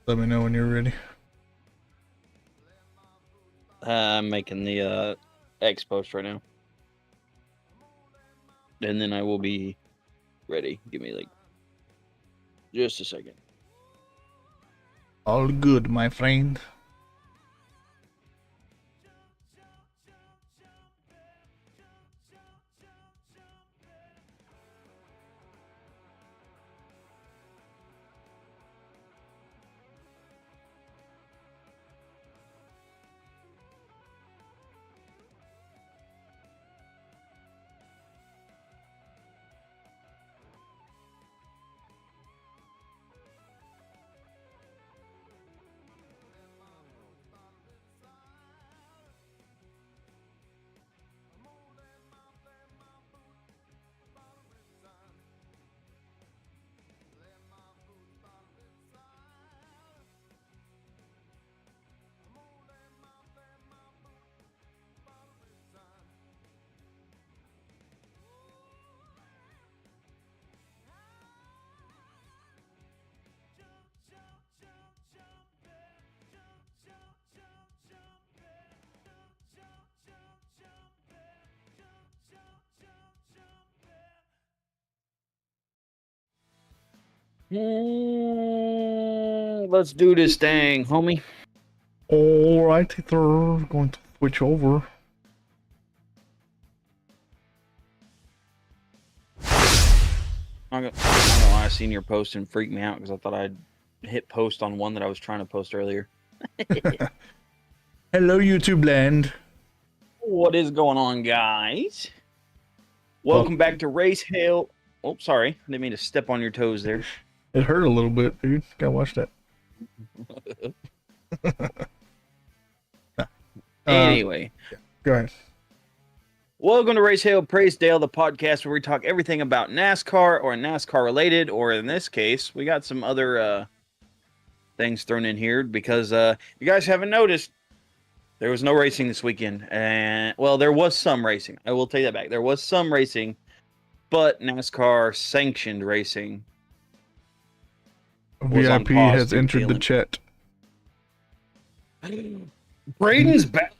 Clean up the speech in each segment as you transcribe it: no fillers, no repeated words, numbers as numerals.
Let me know when you're ready. I'm making the X post right now. And then I will be ready. Give me like just a second. All good, my friend. Let's do this thing, homie. Alright, they're going to switch over. I don't know why I seen your post and freaked me out because I thought I'd hit post on one that I was trying to post earlier. Hello, YouTube land. What is going on, guys? Welcome back to Race Hale. Oh, sorry. Didn't mean to step on your toes there. It hurt a little bit, dude. Gotta watch that. Anyway. Go ahead. Welcome to Race Hale Praise Dale, the podcast where we talk everything about NASCAR or NASCAR related, or in this case, we got some other things thrown in here because you guys haven't noticed, there was no racing this weekend. And well, there was some racing. I will take that back. There was some racing, but NASCAR sanctioned racing. VIP has entered the chat. Braden's back.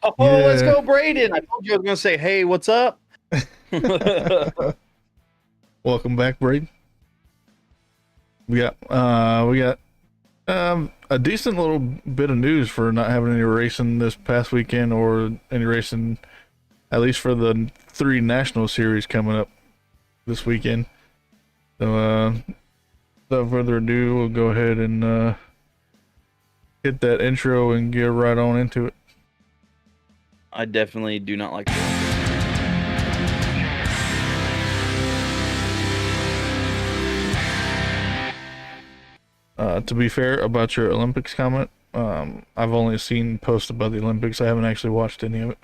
Oh, yeah. Let's go, Braden. I told you I was going to say, hey, what's up? Welcome back, Braden. We got a decent little bit of news for not having any racing this past weekend, or any racing, at least for the 3 national series coming up this weekend. So, without further ado, we'll go ahead and hit that intro and get right on into it. I definitely do not like it. To be fair about your Olympics comment, I've only seen posts about the Olympics. I haven't actually watched any of it.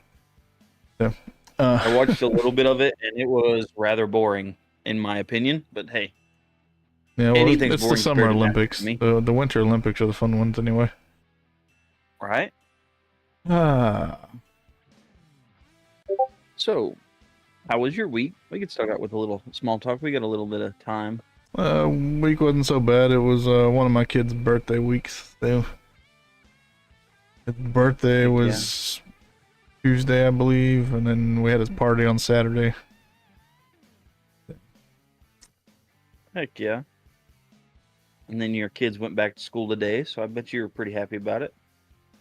So, I watched a little bit of it, and it was rather boring, in my opinion. But hey, yeah, well, it's the Summer Olympics. The Winter Olympics are the fun ones anyway. Right? So, how was your week? We could start out with a little small talk. We got a little bit of time. Week wasn't so bad. It was one of my kids' birthday weeks. His birthday was Tuesday, I believe, and then we had his party on Saturday. Heck yeah. And then your kids went back to school today, so I bet you were pretty happy about it.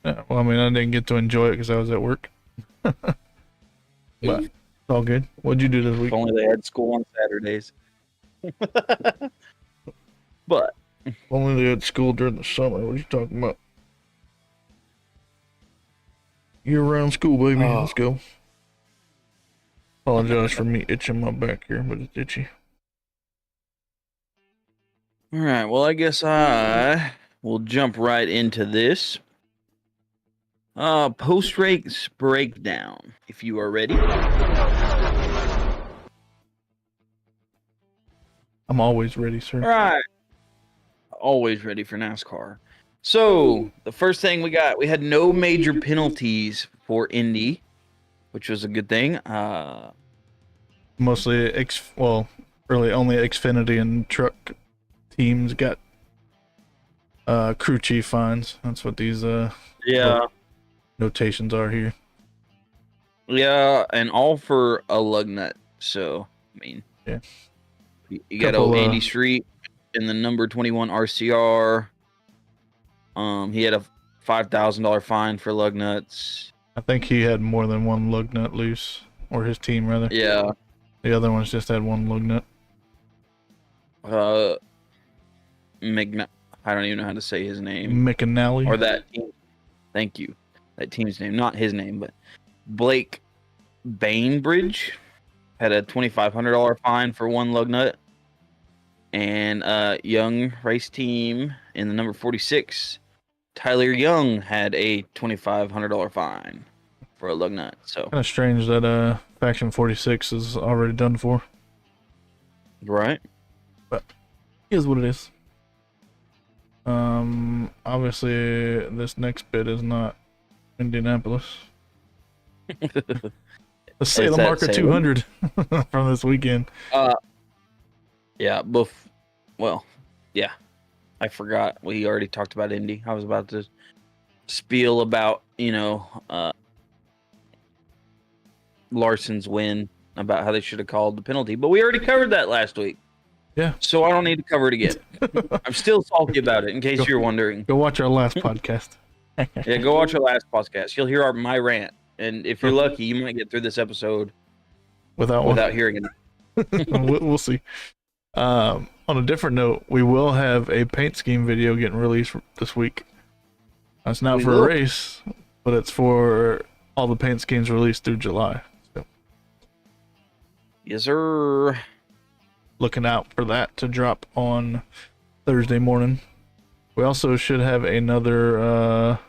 Yeah, well, I mean, I didn't get to enjoy it because I was at work. But it's all good. What'd you do this week? If only they had school on Saturdays. But if only they had school during the summer. What are you talking about? Year-round school, baby. Let's go. Apologize for me itching my back here, but it's itchy. All right. Well, I guess I will jump right into this. Post-race breakdown, if you are ready. I'm always ready, sir. All right. Always ready for NASCAR. So, the first thing we had no major penalties for Indy, which was a good thing. Mostly, really only Xfinity and truck teams got crew chief fines. That's what these Yeah. notations are here. Yeah, and all for a lug nut. So, I mean, Yeah. You got old Andy Street in the number 21 RCR. He had a $5,000 fine for lug nuts. I think he had more than one lug nut loose, or his team rather. Yeah. The other ones just had one lug nut. I don't even know how to say his name. McAnally. Or that team. Thank you. That team's name, not his name, but Blake Bainbridge had a $2,500 fine for one lug nut. And Young race team in the number 46, Tyler Young had a $2,500 fine for a lug nut. So kind of strange that faction 46 is already done for. Right. But here's what it is. Obviously this next bit is not Indianapolis. The Salem Marker 200 from this weekend. Yeah, yeah. I forgot we already talked about Indy. I was about to spiel about, Larson's win, about how they should have called the penalty, but we already covered that last week. Yeah. So I don't need to cover it again. I'm still salty about it, in case you're wondering. Go watch our last podcast. Yeah, go watch our last podcast. You'll hear my rant, and if you're lucky, you might get through this episode without hearing it. We'll see. On a different note, we will have a paint scheme video getting released this week. It's not for a race, but it's for all the paint schemes released through July. So. Yes, sir. Looking out for that to drop on Thursday morning. We also should have another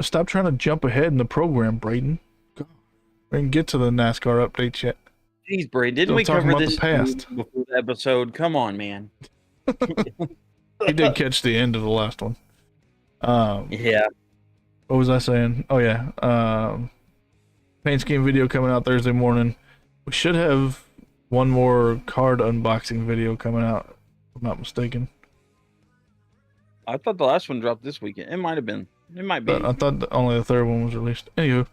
stop trying to jump ahead in the program, Braden. We didn't get to the NASCAR updates yet. Jeez, Braden, didn't we cover this before the episode? Come on, man. He did catch the end of the last one. Yeah. What was I saying? Oh yeah. Paint scheme video coming out Thursday morning. We should have one more card unboxing video coming out, if I'm not mistaken. I thought the last one dropped this weekend. It might have been. It might be. But I thought only the third one was released. Anywho,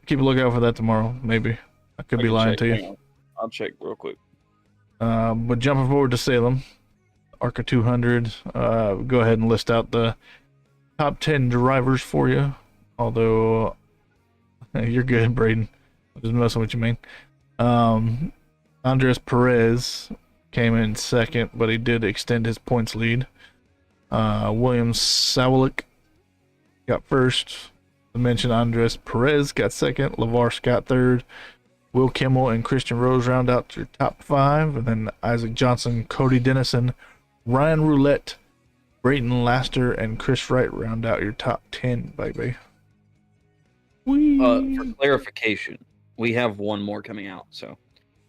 keep a lookout for that tomorrow, maybe. I could be lying to you. I'll check real quick. But jumping forward to Salem, ARCA 200, go ahead and list out the top 10 drivers for you. Although, you're good, Braden. I'm just messing with you, man. Andres Perez came in second, but he did extend his points lead. William Sawalik got first. I mentioned Andres Perez got second. LeVar Scott third. Will Kimmel and Christian Rose round out your top 5. And then Isaac Johnson, Cody Dennison, Ryan Roulette, Brayton Laster, and Chris Wright round out your top 10, baby. For clarification, we have one more coming out, so.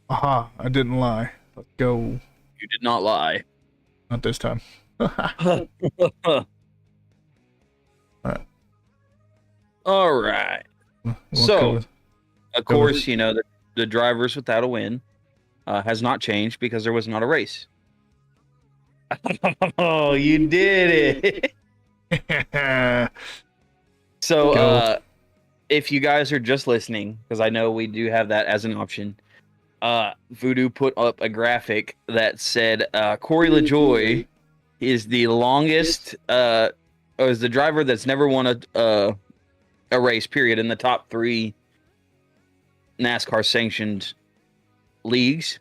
Aha, I didn't lie. Let's go. You did not lie. Not this time. All right. So, of course, the drivers without a win has not changed because there was not a race. Oh, you did it. So, if you guys are just listening, because I know we do have that as an option, Voodoo put up a graphic that said Corey LaJoie is the longest, or is the driver that's never won a race, period, in the top 3 NASCAR sanctioned leagues.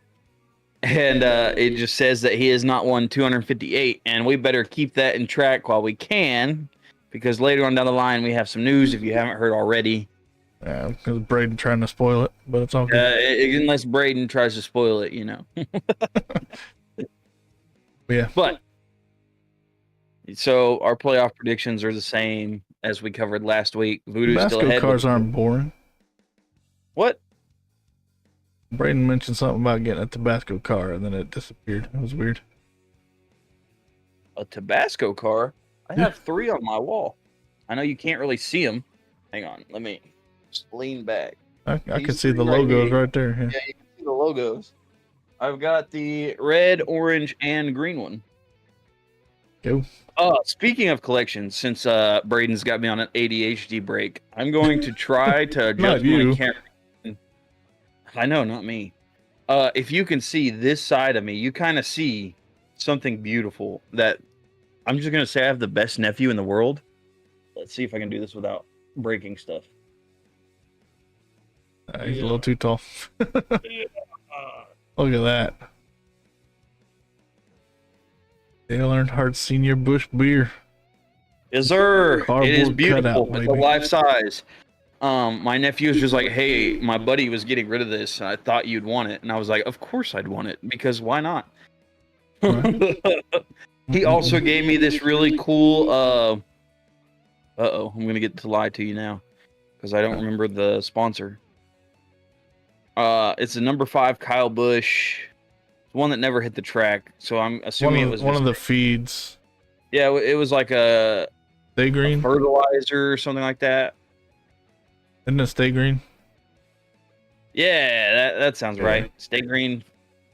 And it just says that he has not won 258, and we better keep that in track while we can, because later on down the line we have some news if you haven't heard already. Yeah, because Braden trying to spoil it, but it's all good. Unless Braden tries to spoil it, Yeah. But so our playoff predictions are the same as we covered last week. Voodoo's still ahead. Cars aren't boring. What? Braden mentioned something about getting a Tabasco car, and then it disappeared. It was weird. A Tabasco car? I have 3 on my wall. I know you can't really see them. Hang on, let me just lean back. I can see the logos right there. Yeah, you can see the logos. I've got the red, orange, and green one. Go. Speaking of collections, since Braden's got me on an ADHD break, I'm going to try to adjust my camera. I know, not me. If you can see this side of me, you kind of see something beautiful that I'm just going to say I have the best nephew in the world. Let's see if I can do this without breaking stuff. He's a little too tall. Look at that. Dale Earnhardt Senior Busch Beer. Yes, sir. Cardboard It is beautiful. cutout, It's a life size. My nephew was just like, hey, my buddy was getting rid of this, and I thought you'd want it. And I was like, of course I'd want it, because why not? Right. He also gave me this really cool, uh-oh, I'm going to get to lie to you now, because I don't remember the sponsor. It's a number 5 Kyle Busch. It's one that never hit the track, so I'm assuming it was one of the feeds. Yeah, it was like a Stay Green? fertilizer or something like that. Isn't it Stay Green? Yeah, that sounds right. Stay Green.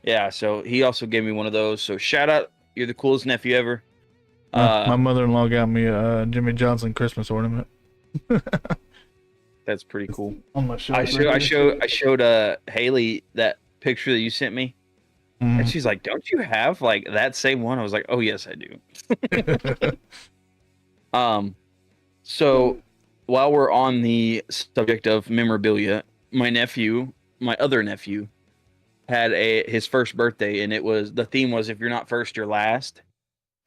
Yeah, so he also gave me one of those. So shout out, you're the coolest nephew ever. My mother-in-law got me a Jimmy Johnson Christmas ornament. That's pretty cool. On my show. I showed Haley that picture that you sent me, and she's like, "Don't you have like that same one?" I was like, "Oh yes, I do." So while we're on the subject of memorabilia, my other nephew, had his first birthday, and the theme was, if you're not first, you're last.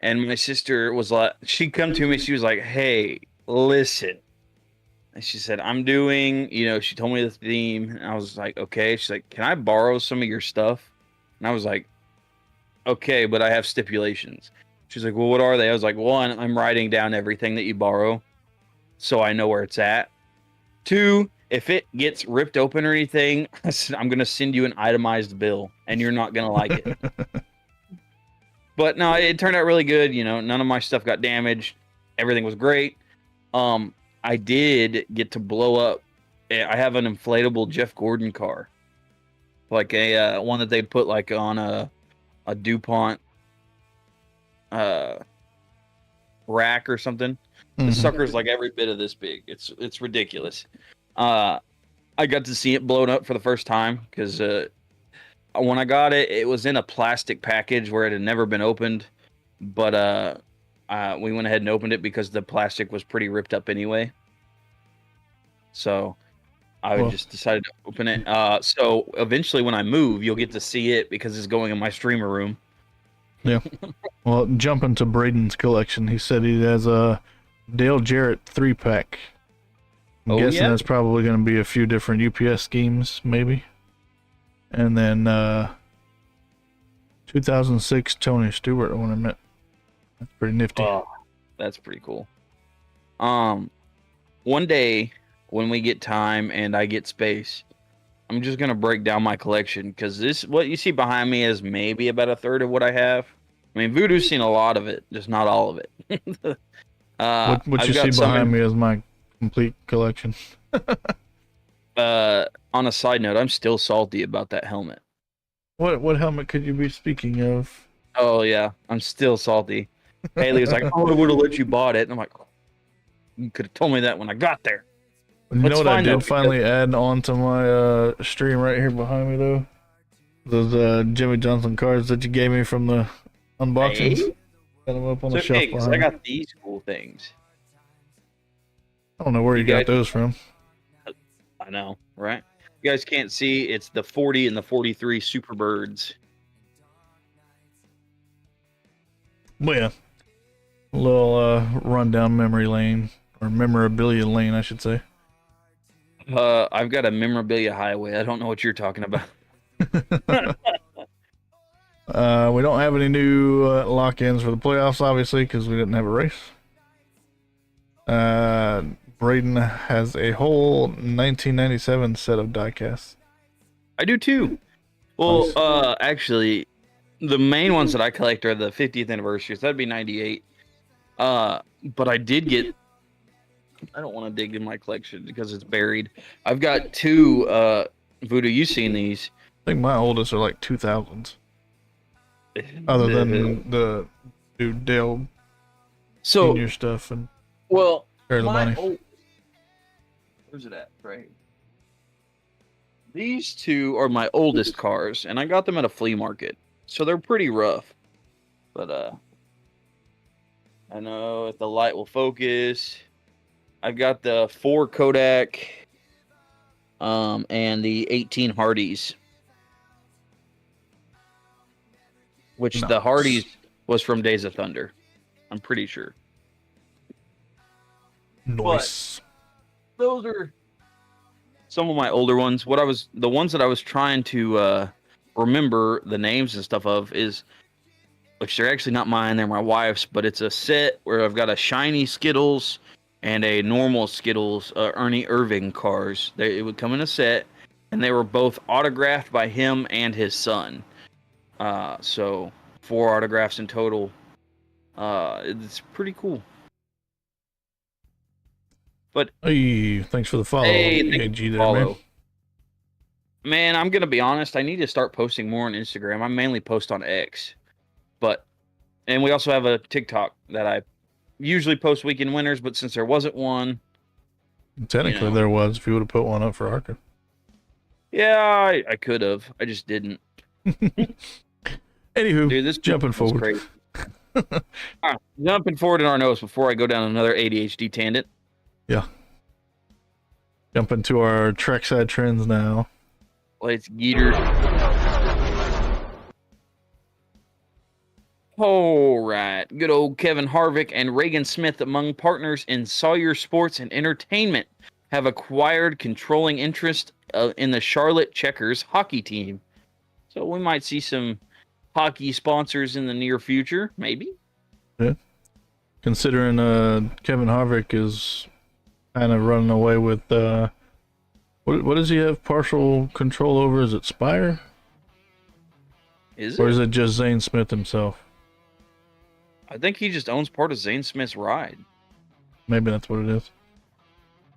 And my sister was like, she come to me, she was like, hey, listen. And she said, I'm doing, she told me the theme, and I was like, okay. She's like, can I borrow some of your stuff? And I was like, okay, but I have stipulations. She's like, well, what are they? I was like, one, I'm writing down everything that you borrow, so I know where it's at. 2, if it gets ripped open or anything, I'm going to send you an itemized bill, and you're not going to like it. But no, it turned out really good. None of my stuff got damaged. Everything was great. I did get to blow up. I have an inflatable Jeff Gordon car, like a one that they put like on a DuPont rack or something. The sucker's like every bit of this big. It's ridiculous. I got to see it blown up for the first time because when I got it, it was in a plastic package where it had never been opened. But we went ahead and opened it because the plastic was pretty ripped up anyway. So I just decided to open it. So eventually when I move, you'll get to see it because it's going in my streamer room. Yeah. Well, jumping to Braden's collection, he said he has a Dale Jarrett 3-pack. I'm guessing that's probably going to be a few different UPS schemes, maybe. And then 2006 Tony Stewart ornament. That's pretty nifty. Oh, that's pretty cool. One day when we get time and I get space, I'm just going to break down my collection, because what you see behind me is maybe about a third of what I have. I mean, Voodoo's seen a lot of it, just not all of it. What you see behind me is my complete collection. On a side note, I'm still salty about that helmet. What helmet could you be speaking of? Oh yeah, I'm still salty. Haley was like, "Oh, I would have let you bought it," and I'm like, "You could have told me that when I got there." You know what I did finally add on to my stream right here behind me though? Those Jimmy Johnson cards that you gave me from the unboxings. Hey? Got them up on the shelf behind I got these cool things. I don't know where you got those from. I know, right? You guys can't see. It's the 40 and the 43 Superbirds. Well, yeah. A little rundown memory lane, or memorabilia lane, I should say. I've got a memorabilia highway. I don't know what you're talking about. We don't have any new lock-ins for the playoffs, obviously, because we didn't have a race. Braden has a whole 1997 set of diecasts. I do too. Well, nice. Actually, the main ones that I collect are the 50th anniversaries. That'd be 98. But I did get. I don't want to dig in my collection because it's buried. I've got 2 Voodoo. You've seen these? I think my oldest are like 2000s. Other than the dude Dale So senior stuff and well, share the money. Where's it at? Right. These two are my oldest cars, and I got them at a flea market, so they're pretty rough. But I know if the light will focus. I've got the 4 Kodak, and the 18 Hardys, which the Hardys was from Days of Thunder. I'm pretty sure. Nice. But those are some of my older ones. The ones that I was trying to remember the names and stuff of is, which they're actually not mine, they're my wife's, but it's a set where I've got a shiny Skittles and a normal Skittles, Ernie Irving cars. It would come in a set, and they were both autographed by him and his son. So 4 autographs in total. It's pretty cool. But hey, thanks for the follow. Hey, thanks for the follow. Man, I'm gonna be honest. I need to start posting more on Instagram. I mainly post on X, and we also have a TikTok that I usually post weekend winners. But since there wasn't one, technically there was. If you would have put one up for Arca. Yeah, I could have. I just didn't. Anywho, dude, this jumping forward. Crazy. Right, jumping forward in our notes before I go down another ADHD tangent. Yeah. Jumping to our trackside trends now. Let's get her. All right. Good old Kevin Harvick and Reagan Smith, among partners in Sawyer Sports and Entertainment, have acquired controlling interest in the Charlotte Checkers hockey team. So we might see some hockey sponsors in the near future, maybe. Yeah. Considering Kevin Harvick is kind of running away with what does he have partial control over? Is it Spire? Or is it just Zane Smith himself? I think he just owns part of Zane Smith's ride. Maybe that's what it is.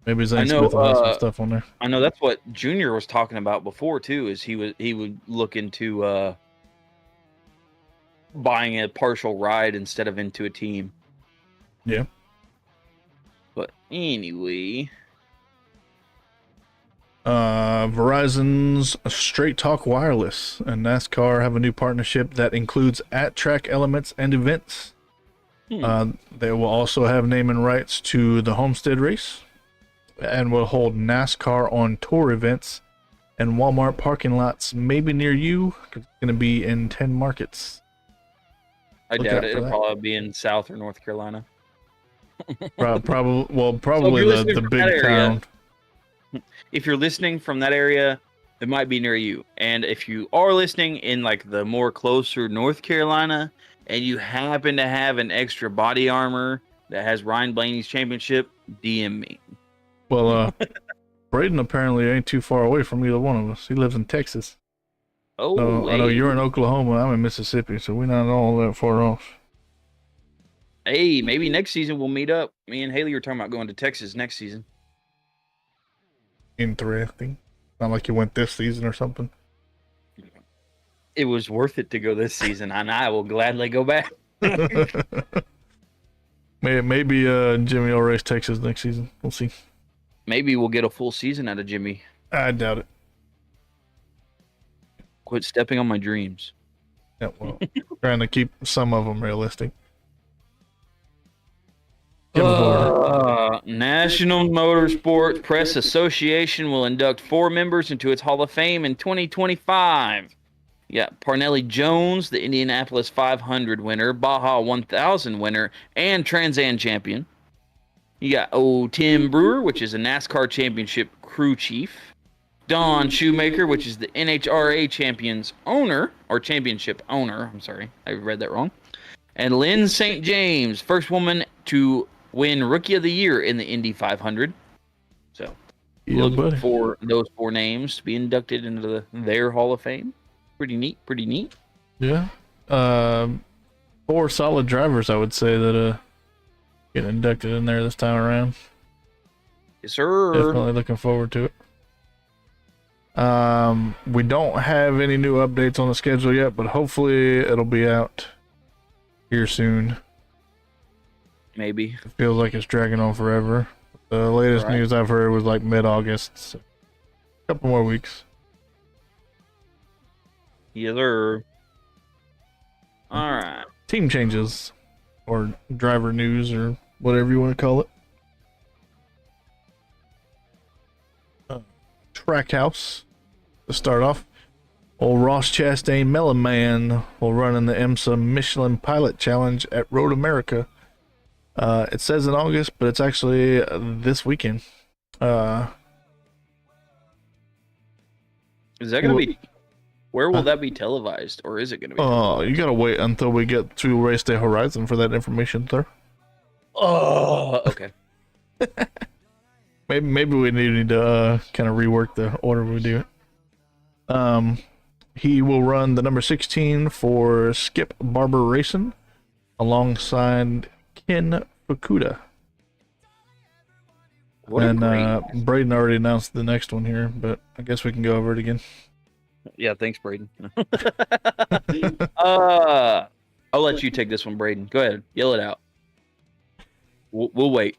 Maybe Zane Smith will have some stuff on there. I know that's what Junior was talking about before too. Is he would look into buying a partial ride instead of into a team. Yeah. But anyway, Verizon's Straight Talk Wireless and NASCAR have a new partnership that includes at-track elements and events. They will also have naming rights to the Homestead race and will hold NASCAR on tour events and Walmart parking lots maybe near you. It's going to be in 10 markets. I doubt it. It'll probably be in South or North Carolina. Probably So the big town. If you're listening from that area, it might be near you. And if you are listening in like the more closer North Carolina and you happen to have an extra body armor that has Ryan Blaney's championship, DM me. Well, Braden apparently ain't too far away from either one of us. He lives in Texas. Oh, so, I know you're in Oklahoma. I'm in Mississippi, so we're not all that far off. Hey, maybe next season we'll meet up. Me and Haley are talking about going to Texas next season. Interesting. Not like you went this season or something. It was worth it to go this season, and I will gladly go back. Maybe Jimmy will race Texas next season. We'll see. Maybe we'll get a full season out of Jimmy. I doubt it. Quit stepping on my dreams. Yeah, well, trying to keep some of them realistic. National Motorsports Press Association will induct 4 members into its Hall of Fame in 2025. You got Parnelli Jones, the Indianapolis 500 winner, Baja 1000 winner, and Trans Am champion. You got Tim Brewer, which is a NASCAR championship crew chief. Don Shoemaker, which is the NHRA championship owner. I'm sorry, I read that wrong. And Lynn St. James, first woman to win Rookie of the Year in the Indy 500. So, look for those 4 names to be inducted into their Hall of Fame. Pretty neat. Yeah. 4 solid drivers, I would say, that get inducted in there this time around. Yes, sir. Definitely looking forward to it. We don't have any new updates on the schedule yet, but hopefully it'll be out here soon. Maybe. It feels like it's dragging on forever. The latest news I've heard was like mid-August. So a couple more weeks. Either. All right. Team changes, or driver news, or whatever you want to call it. Trackhouse to start off. Old Ross Chastain Melon Man will run in the IMSA Michelin Pilot Challenge at Road America. It says in August, but it's actually this weekend. Is that going to be... Where will that be televised, or is it going to be televised? You got to wait until we get to Race Day Horizon for that information, sir. Oh, okay. Maybe we need to kind of rework the order we do it. He will run the number 16 for Skip Barber Racing alongside Ken Fukuda. And Braden already announced the next one here, but I guess we can go over it again. Yeah, thanks, Braden. I'll let you take this one, Braden. Go ahead, yell it out. We'll wait.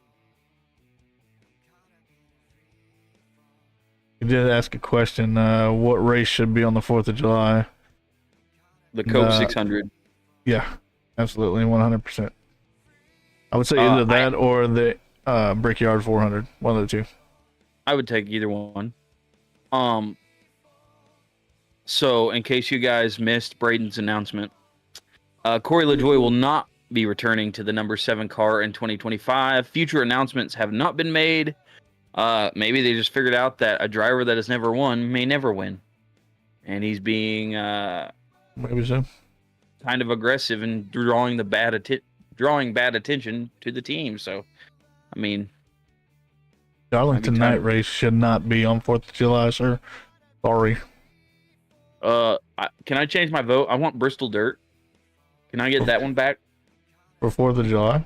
You did ask a question. What race should be on the 4th of July? The Coke 600. Yeah, absolutely, 100%. I would say either that or the Brickyard 400. One of the two. I would take either one. So, in case you guys missed Braden's announcement, Corey LaJoie will not be returning to the number 7 car in 2025. Future announcements have not been made. Maybe they just figured out that a driver that has never won may never win. And he's being maybe so, kind of aggressive and drawing bad attention to the team. So, I mean, Darlington night race should not be on 4th of July, sir. Sorry. Can I change my vote? I want Bristol Dirt. Can I get that one back? For 4th of July?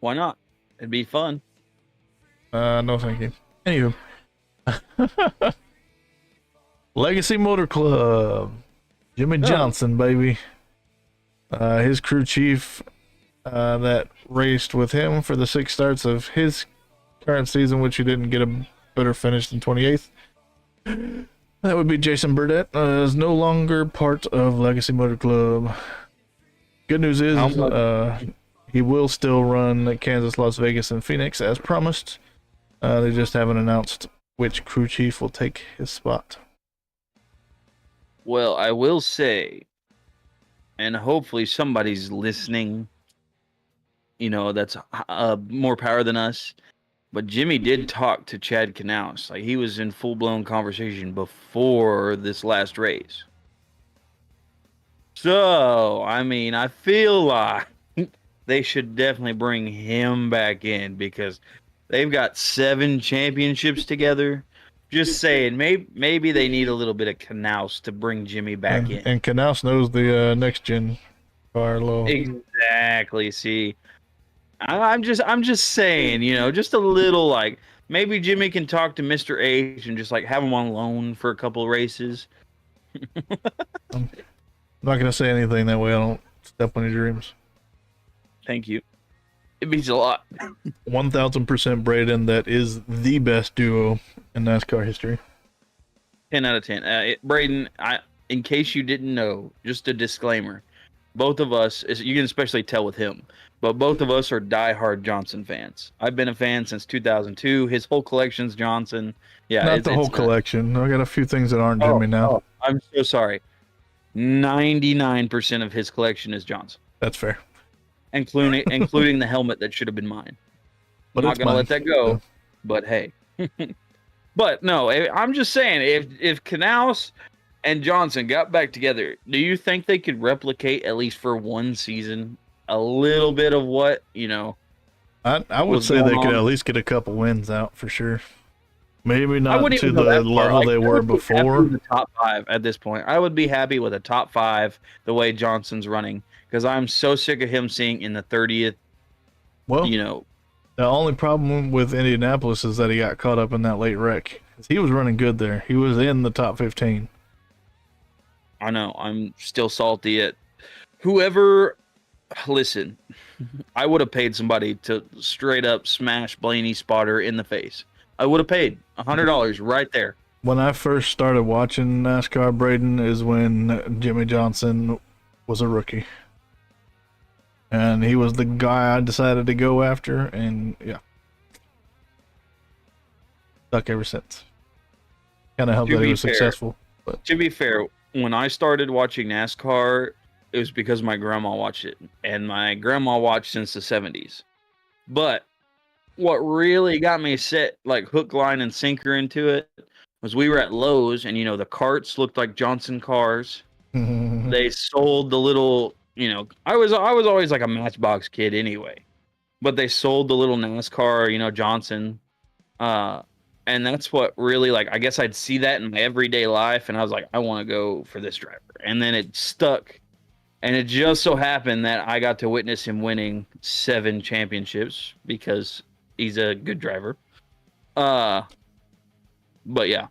Why not? It'd be fun. No thank you. Anywho. Legacy Motor Club. Jimmy Johnson, baby. His crew chief that raced with him for the 6 starts of his current season, which he didn't get a better finish than 28th. That would be Jason Burdett, is no longer part of Legacy Motor Club. Good news is he will still run Kansas, Las Vegas, and Phoenix as promised. They just haven't announced which crew chief will take his spot. Well, I will say, and hopefully somebody's listening, that's more power than us. But Jimmy did talk to Chad Knaus. Like, he was in full-blown conversation before this last race. So, I mean, I feel like they should definitely bring him back in because they've got 7 championships together. Just saying, maybe they need a little bit of Knaus to bring Jimmy back in. And Knaus knows the next-gen car low. Exactly, see. I'm just saying, just a little, like, maybe Jimmy can talk to Mr. H and just, like, have him on loan for a couple of races. I'm not going to say anything, that way I don't step on your dreams. Thank you. It means a lot. 1,000% Braden, that is the best duo in NASCAR history. 10 out of 10. Braden, in case you didn't know, just a disclaimer. Both of us, you can especially tell with him, but both of us are diehard Johnson fans. I've been a fan since 2002. His whole collection's Johnson. Yeah, not the whole collection. I got a few things that aren't Jimmy now. Oh, I'm so sorry. 99% of his collection is Johnson. That's fair. Including the helmet that should have been mine. But I'm not gonna let that go. So. But hey, but no, I'm just saying, if Knaus and Johnson got back together, do you think they could replicate, at least for one season, a little bit of what, I would say they could at least get a couple wins out for sure. Maybe not to the level they were before. The top 5 at this point. I would be happy with a top 5 the way Johnson's running, because I'm so sick of him seeing in the 30th. Well, the only problem with Indianapolis is that he got caught up in that late wreck. He was running good there. He was in the top 15. I know. I'm still salty at whoever Listen, I would have paid somebody to straight up smash Blaney Spotter in the face. I would have paid $100 right there. When I first started watching NASCAR, Braden, is when Jimmy Johnson was a rookie. And he was the guy I decided to go after, and yeah. Stuck ever since. Kind of helped that he was successful. But to be fair, when I started watching NASCAR, it was because my grandma watched it. And my grandma watched since the 70s. But what really got me set, like hook, line, and sinker into it, was we were at Lowe's, and, you know, the carts looked like Johnson cars. They sold the little... You know, I was always like a Matchbox kid anyway, but they sold the little NASCAR, you know, Johnson, and that's what really, like, I guess I'd see that in my everyday life, and I was like, I want to go for this driver, and then it stuck, and it just so happened that I got to witness him winning 7 championships because he's a good driver. But yeah.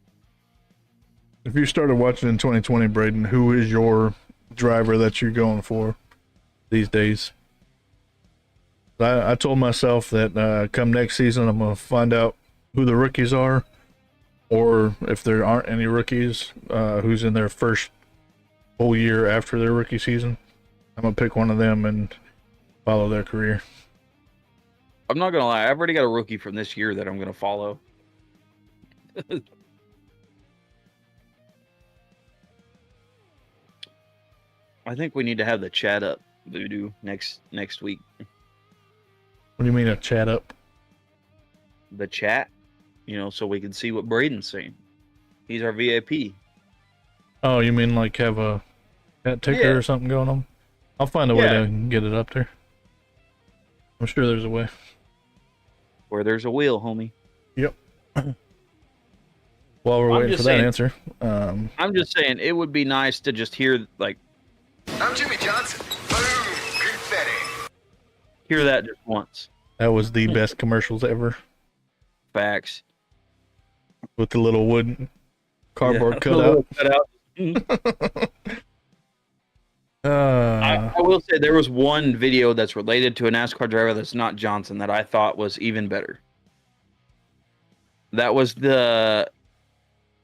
If you started watching in 2020, Braden, who is your driver that you're going for these days? I told myself that come next season I'm going to find out who the rookies are, or if there aren't any rookies, who's in their first whole year after their rookie season. I'm going to pick one of them and follow their career. I'm not going to lie, I've already got a rookie from this year that I'm going to follow. I think we need to have the chat up, Voodoo, next week. What do you mean a chat up? The chat, you know, so we can see what Braden's saying. He's our VIP. Oh, you mean like have a chat ticker or something going on? I'll find a way to get it up there. I'm sure there's a way. Where there's a wheel, homie. Yep. While we're waiting for that answer. I'm just saying, it would be nice to just hear, like, I'm Jimmy Johnson. Boom, confetti. Hear that just once. That was the best commercials ever. Facts. With the little wooden cardboard cutout. I will say there was one video that's related to a NASCAR driver that's not Johnson that I thought was even better. That was the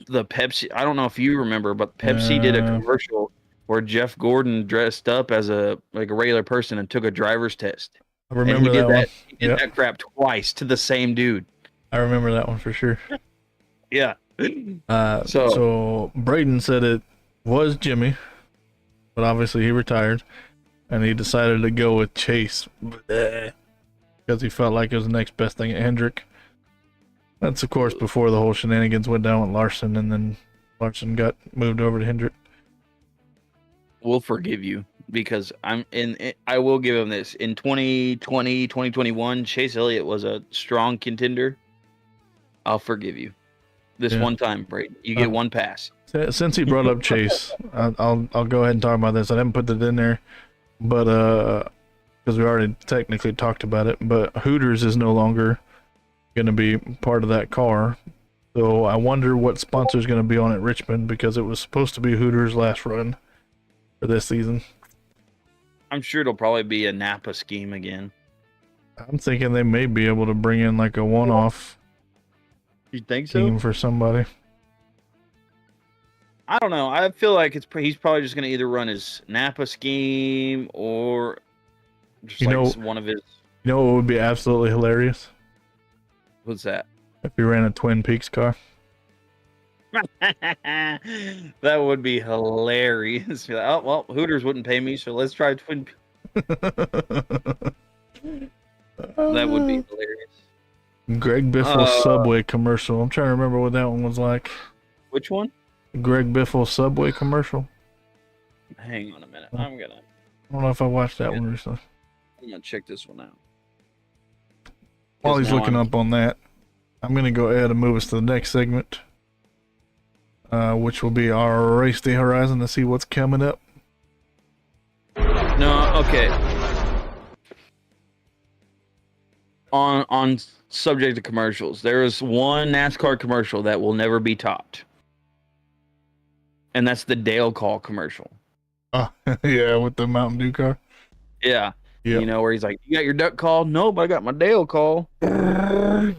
Pepsi. I don't know if you remember, but Pepsi did a commercial where Jeff Gordon dressed up as a regular person and took a driver's test. I remember that one. He did that crap twice to the same dude. I remember that one for sure. Yeah. So Braden said it was Jimmy, but obviously he retired, and he decided to go with Chase because he felt like it was the next best thing at Hendrick. That's of course before the whole shenanigans went down with Larson, and then Larson got moved over to Hendrick. We'll forgive you because I will give him this. In 2020, 2021, Chase Elliott was a strong contender. I'll forgive you. This one time, Braden. You get one pass. Since he brought up Chase, I'll go ahead and talk about this. I didn't put that in there, but because we already technically talked about it, but Hooters is no longer going to be part of that car. So I wonder what sponsor is going to be on at Richmond, because it was supposed to be Hooters' last run for this season. I'm sure it'll probably be a Napa scheme again. I'm thinking they may be able to bring in like a one-off. You think so? Team for somebody. I don't know. I feel like he's probably just going to either run his Napa scheme or just one of his. You know what would be absolutely hilarious? What's that? If he ran a Twin Peaks car. That would be hilarious. Oh, well, Hooters wouldn't pay me, so let's try Twin Peaks. That would be hilarious. Greg Biffle Subway commercial. I'm trying to remember what that one was like. Which one? Greg Biffle Subway commercial. Hang on a minute. I don't know if I watched that one recently. I'm gonna check this one out. While he's looking up on that, I'm gonna go ahead and move us to the next segment, which will be our Race Day Horizon to see what's coming up. No, okay. On subject to commercials, there is one NASCAR commercial that will never be topped, and that's the Dale Call commercial. Oh, yeah, with the Mountain Dew car. Yeah, Yep. You know, where he's like, "You got your duck call?" No, but I got my Dale call. Yeah,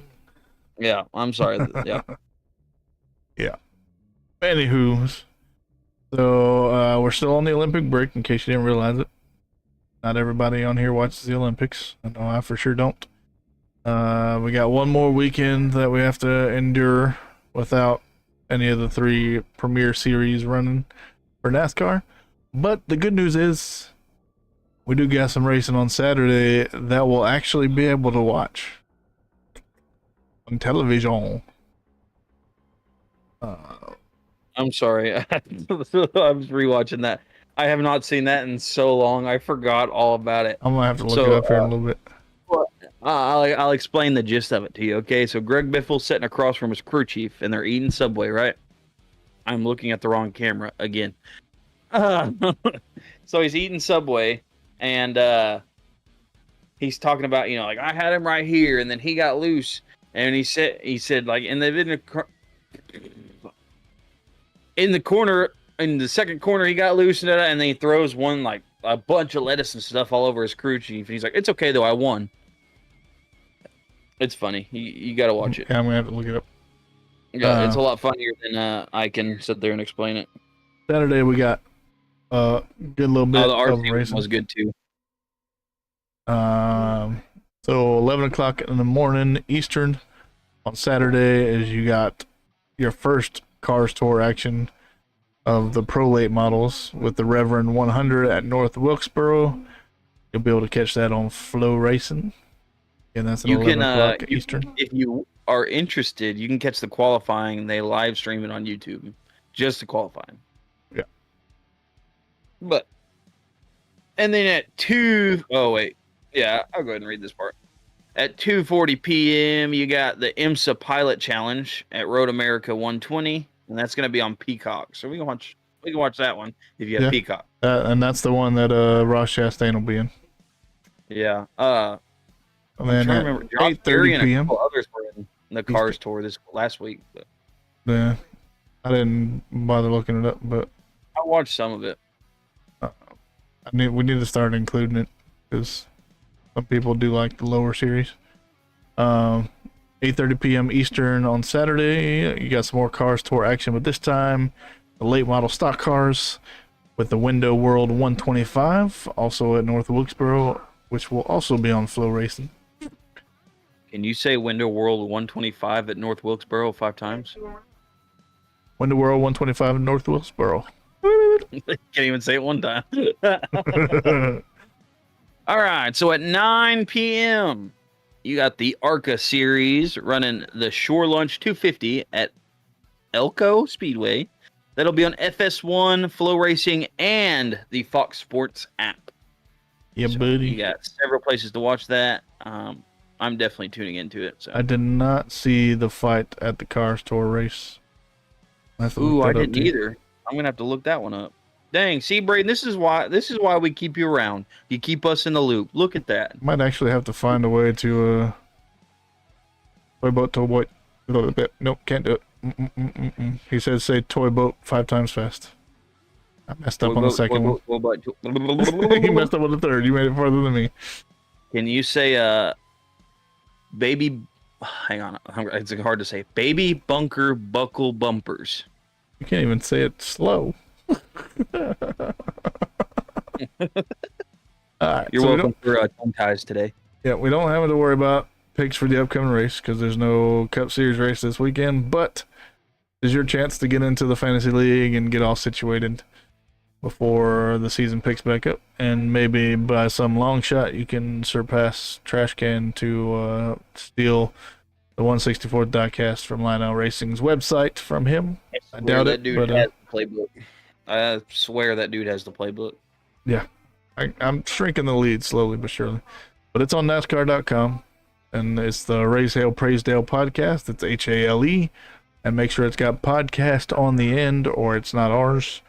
I'm sorry. Yeah. Yeah. Anywho, so we're still on the Olympic break, in case you didn't realize it. Not everybody on here watches the Olympics. I know I for sure don't. We got one more weekend that we have to endure without any of the 3 premier series running for NASCAR. But the good news is we do got some racing on Saturday that we'll actually be able to watch on television. I'm sorry. I was rewatching that. I have not seen that in so long. I forgot all about it. I'm gonna have to look it up here in a little bit. I'll explain the gist of it to you. Okay, so Greg Biffle's sitting across from his crew chief, and they're eating Subway, right? I'm looking at the wrong camera again. So he's eating Subway, and he's talking about, you know, like, I had him right here, and then he got loose, and he said like, and they've in the corner, in the second corner, he got loose, and then he throws one, like, a bunch of lettuce and stuff all over his crew chief, and he's like, "It's okay though, I won." It's funny. You got to watch it. Yeah, I'm gonna have to look it up. Yeah, it's a lot funnier than I can sit there and explain it. Saturday we got good little bit The of RC racing. was good too. So 11 o'clock in the morning Eastern on Saturday is you got your first Cars Tour action of the Pro Late models with the Reverend 100 at North Wilkesboro. You'll be able to catch that on Flow Racing. And that's at 11 o'clock Eastern. If you are interested, you can catch the qualifying. They live stream it on YouTube, just the qualifying. Yeah. But, and then at 2, oh wait, yeah, I'll go ahead and read this part. At 2:40 p.m., you got the IMSA Pilot Challenge at Road America 120, and that's going to be on Peacock. So we can watch that one if you have Peacock. And that's the one that Ross Chastain will be in. Yeah. And then at 8:30 p.m. A couple others were in the Cars Tour this last week. But yeah, I didn't bother looking it up, but I watched some of it. we need to start including it because some people do like the lower series. 8:30 p.m. Eastern on Saturday. You got some more Cars Tour action, but this time the late model stock cars with the Window World 125, also at North Wilkesboro, which will also be on Flow Racing. Can you say Window World 125 at North Wilkesboro 5 times? Window World 125 at North Wilkesboro. Can't even say it one time. All right, so at 9 p.m., you got the ARCA series running the Shore Lunch 250 at Elko Speedway. That'll be on FS1, Flow Racing, and the Fox Sports app. Yeah, so buddy. You got several places to watch that. I'm definitely tuning into it. So. I did not see the fight at the Cars Tour race. Ooh, I didn't either. I'm gonna have to look that one up. Dang, see, Braden, this is why we keep you around. You keep us in the loop. Look at that. Might actually have to find a way to toy boat. Nope, can't do it. He says say toy boat 5 times fast. I messed up on the second one. You messed up on the third. You made it farther than me. Can you say baby? Hang on, it's hard to say. Baby bunker buckle bumpers. You can't even say it slow. All right, You're welcome for tongue ties today. Yeah, we don't have to worry about picks for the upcoming race because there's no Cup Series race this weekend, but it's your chance to get into the Fantasy League and get all situated before the season picks back up, and maybe by some long shot you can surpass Trash Can to steal the 164th diecast from Lionel Racing's website from him. I doubt it, dude but has the playbook. I swear that dude has the playbook. Yeah, I'm shrinking the lead slowly but surely, but it's on NASCAR.com, and it's the Raise Hale Praise Dale podcast. It's HALE, and make sure it's got podcast on the end or it's not ours.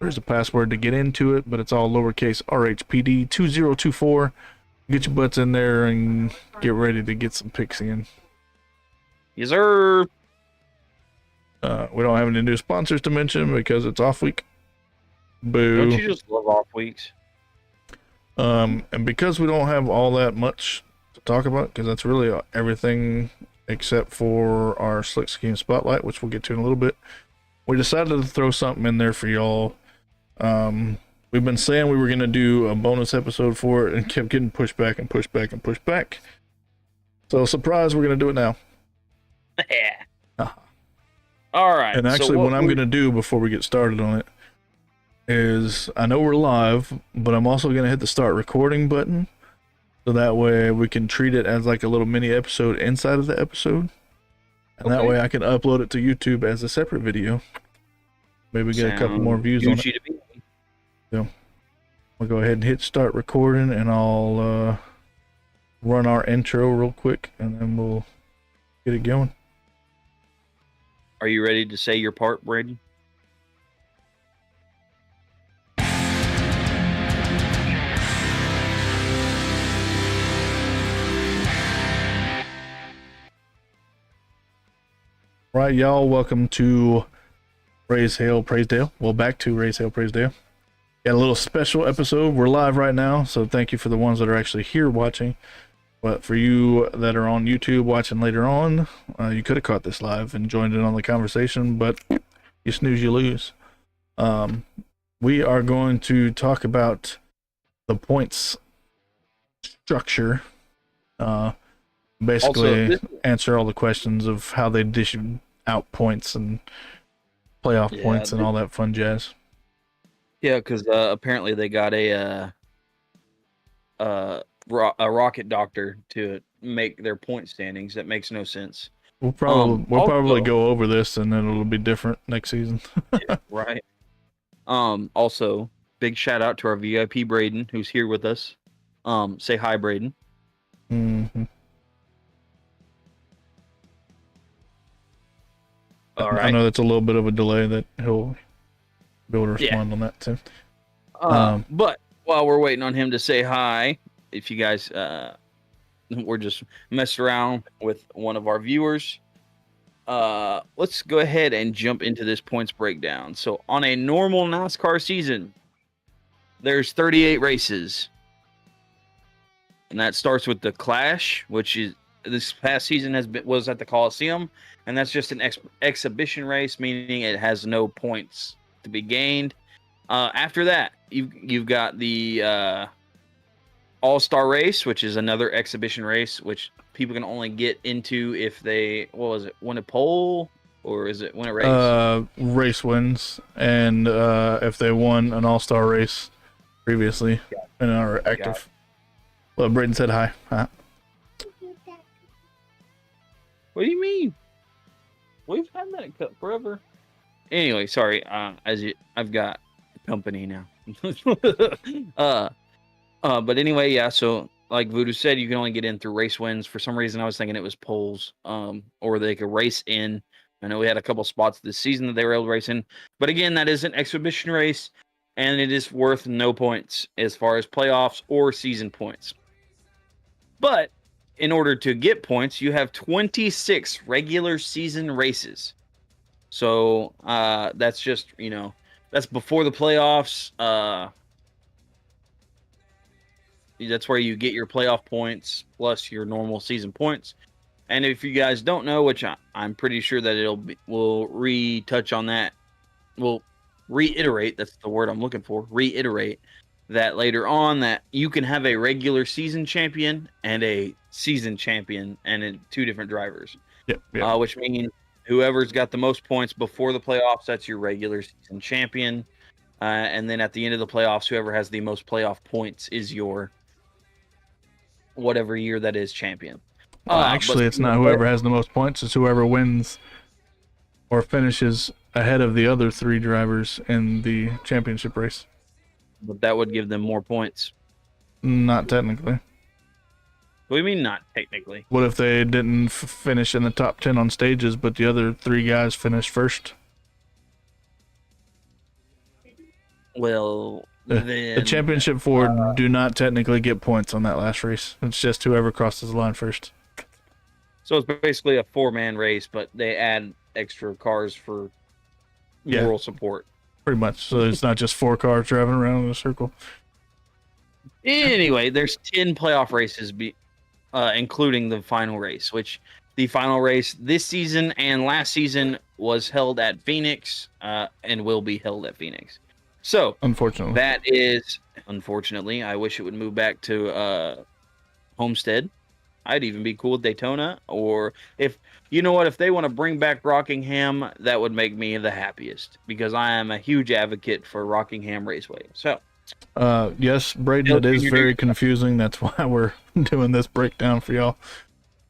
There's a password to get into it, but it's all lowercase RHPD 2024. Get your butts in there and get ready to get some picks in. Yes, sir. We don't have any new sponsors to mention because it's off week. Boo. Don't you just love off weeks? And because we don't have all that much to talk about, because that's really everything except for our Slick Scheme Spotlight, which we'll get to in a little bit, we decided to throw something in there for y'all. We've been saying we were going to do a bonus episode for it and kept getting pushed back and pushed back and pushed back. So, surprise, we're going to do it now. Yeah. All right. And actually, what I'm going to do before we get started on it is, I know we're live, but I'm also going to hit the start recording button. So that way we can treat it as like a little mini episode inside of the episode. And that way I can upload it to YouTube as a separate video. Maybe get a couple more views on it. So we'll go ahead and hit start recording, and I'll run our intro real quick, and then we'll get it going. Are you ready to say your part, Braden? Right, y'all, welcome to Raise Hale, Praise Dale. Well, back to Raise Hale, Praise Dale. Got a little special episode. We're live right now, so thank you for the ones that are actually here watching. But for you that are on YouTube watching later on, you could have caught this live and joined in on the conversation, but you snooze, you lose. We are going to talk about the points structure. Basically, also, answer all the questions of how they dish out points and playoff points and all that fun jazz. Yeah, because apparently they got a rocket doctor to make their point standings. That makes no sense. We'll probably go over this, and then it'll be different next season. Yeah, right. Also, big shout out to our VIP Braden, who's here with us. Say hi, Braden. Mm-hmm. All right. I know that's a little bit of a delay that he'll be able to respond on that too. But while we're waiting on him to say hi, if you guys, we're just messing around with one of our viewers. Let's go ahead and jump into this points breakdown. So on a normal NASCAR season, there's 38 races. And that starts with the Clash, which is this past season was at the Coliseum, and that's just an exhibition race, meaning it has no points to be gained. After that, you've got the All-Star race, which is another exhibition race, which people can only get into if they win a pole, or is it win a race? Race wins, and if they won an All-Star race previously and are active. Well, Braden said hi. Huh? What do you mean? We've had that cut forever. Anyway, sorry. I've got company now. But anyway, yeah. So like Voodoo said, you can only get in through race wins. For some reason, I was thinking it was polls, or they could race in. I know we had a couple spots this season that they were able to race in, but again, that is an exhibition race, and it is worth no points as far as playoffs or season points. But in order to get points, you have 26 regular season races. So that's just, that's before the playoffs. That's where you get your playoff points plus your normal season points. And if you guys don't know, which I'm pretty sure that we'll retouch on that. We'll reiterate, that's the word I'm looking for, reiterate that later on, that you can have a regular season champion and a season champion, and two different drivers. Yep. Which means whoever's got the most points before the playoffs, that's your regular season champion. And then at the end of the playoffs, whoever has the most playoff points is your whatever year that is champion. Actually, it's not whoever has the most points. It's whoever wins or finishes ahead of the other three drivers in the championship race. But that would give them more points. Not technically. What do you mean, not technically? What if they didn't finish in the top 10 on stages, but the other three guys finished first? Well, the championship four do not technically get points on that last race. It's just whoever crosses the line first. So it's basically a four-man race, but they add extra cars for moral support. Pretty much. So it's not just four cars driving around in a circle. Anyway, there's 10 playoff races, including the final race, which the final race this season and last season was held at Phoenix and will be held at Phoenix. So, Unfortunately. that is, unfortunately, I wish it would move back to Homestead. I'd even be cool with Daytona, or if they want to bring back Rockingham, that would make me the happiest because I am a huge advocate for Rockingham Raceway. So, yes, Braden, it is very confusing. That's why we're doing this breakdown for y'all.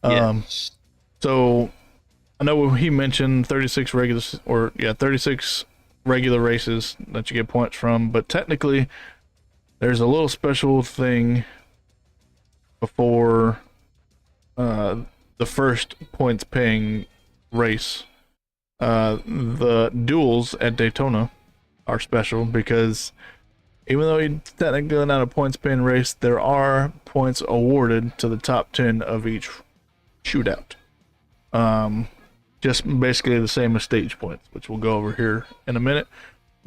yes. So I know he mentioned 36 regular races that you get points from, but technically there's a little special thing before the first points paying race. The duels at Daytona are special because even though you're technically not a points paying race, there are points awarded to the top 10 of each shootout. Just basically the same as stage points, which we'll go over here in a minute.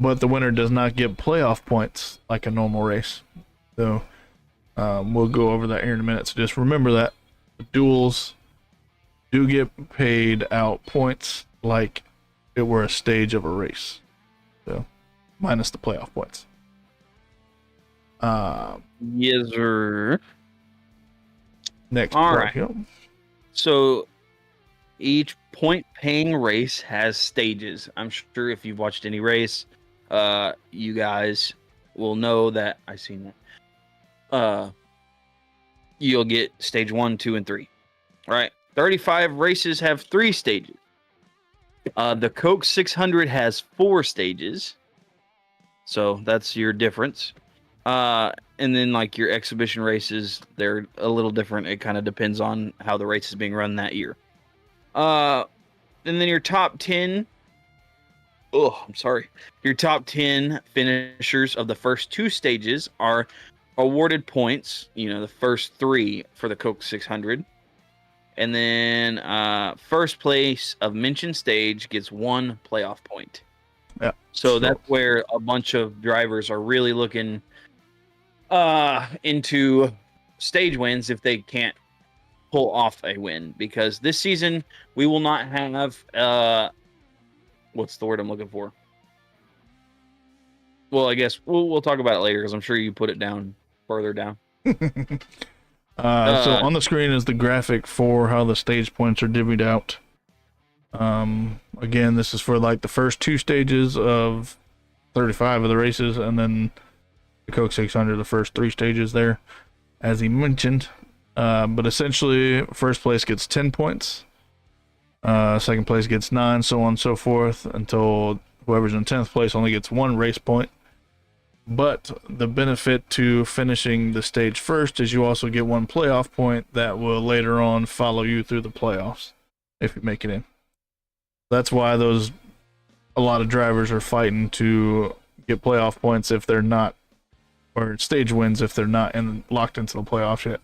But the winner does not get playoff points like a normal race. So we'll go over that here in a minute. So just remember that the duels do get paid out points like it were a stage of a race. So minus the playoff points. Yes, sir. Next. All right. Here. So each point-paying race has stages. I'm sure if you've watched any race, you guys will know that. I've seen that. You'll get stage 1, 2, and 3. Right? 35 races have 3 stages. The Coke 600 has 4 stages. So that's your difference. And then like your exhibition races, they're a little different. It kind of depends on how the race is being run that year. And then your top 10. Oh, I'm sorry. Your top 10 finishers of the first 2 stages are awarded points. The first 3 for the Coke 600. And then first place of mentioned stage gets 1 playoff point. Yeah. So that's where a bunch of drivers are really looking into stage wins if they can't pull off a win, because this season we will not have what's the word I'm looking for? Well, I guess we'll talk about it later because I'm sure you put it down further down. So on the screen is the graphic for how the stage points are divvied out. Again, this is for like the first 2 stages of 35 of the races, and then the Coke 600, the first 3 stages there, as he mentioned. But essentially, first place gets 10 points. Second place gets 9, so on and so forth, until whoever's in 10th place only gets 1 race point. But the benefit to finishing the stage first is you also get 1 playoff point that will later on follow you through the playoffs if you make it in. That's why a lot of drivers are fighting to get playoff points if they're not, or stage wins if they're not locked into the playoffs yet.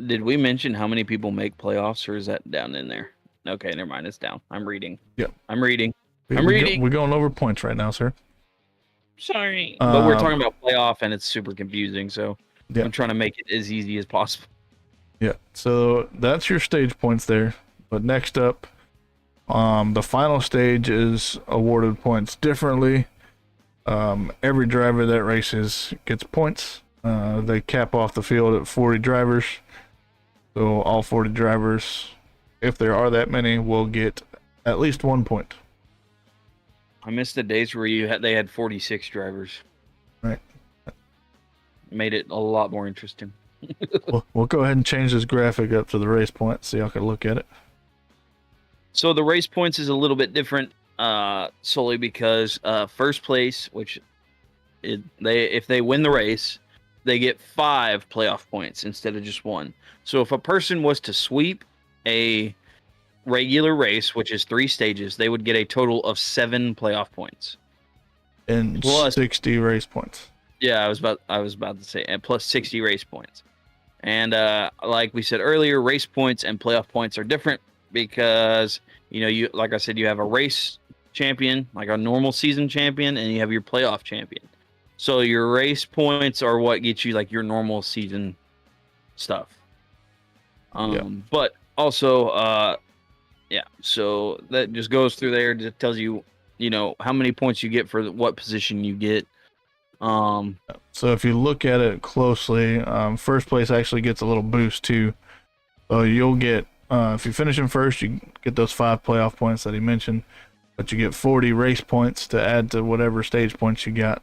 Did we mention how many people make playoffs, or is that down in there? Okay, never mind. It's down. I'm reading. Yeah. I'm reading. We're going over points right now, sir. Sorry. But we're talking about playoff, and it's super confusing, so yeah. I'm trying to make it as easy as possible. Yeah, so that's your stage points there. But next up, the final stage is awarded points differently. Every driver that races gets points. They cap off the field at 40 drivers. So all 40 drivers, if there are that many, will get at least 1 point. I missed the days where they had 46 drivers. Right. Made it a lot more interesting. We'll go ahead and change this graphic up to the race points so y'all can look at it. So the race points is a little bit different, solely because first place, which if they win the race, they get 5 playoff points instead of just 1. So if a person was to sweep a regular race, which is 3 stages, they would get a total of 7 playoff points. And plus 60 race points. Yeah, I was about to say, and plus 60 race points. And like we said earlier, race points and playoff points are different because you like I said, you have a race champion, like a normal season champion, and you have your playoff champion. So your race points are what gets you like your normal season stuff. But also, yeah. So that just goes through there. Just tells you, how many points you get for what position you get. So if you look at it closely, first place actually gets a little boost too. So you'll get, if you finish in first, you get those 5 playoff points that he mentioned, but you get 40 race points to add to whatever stage points you got.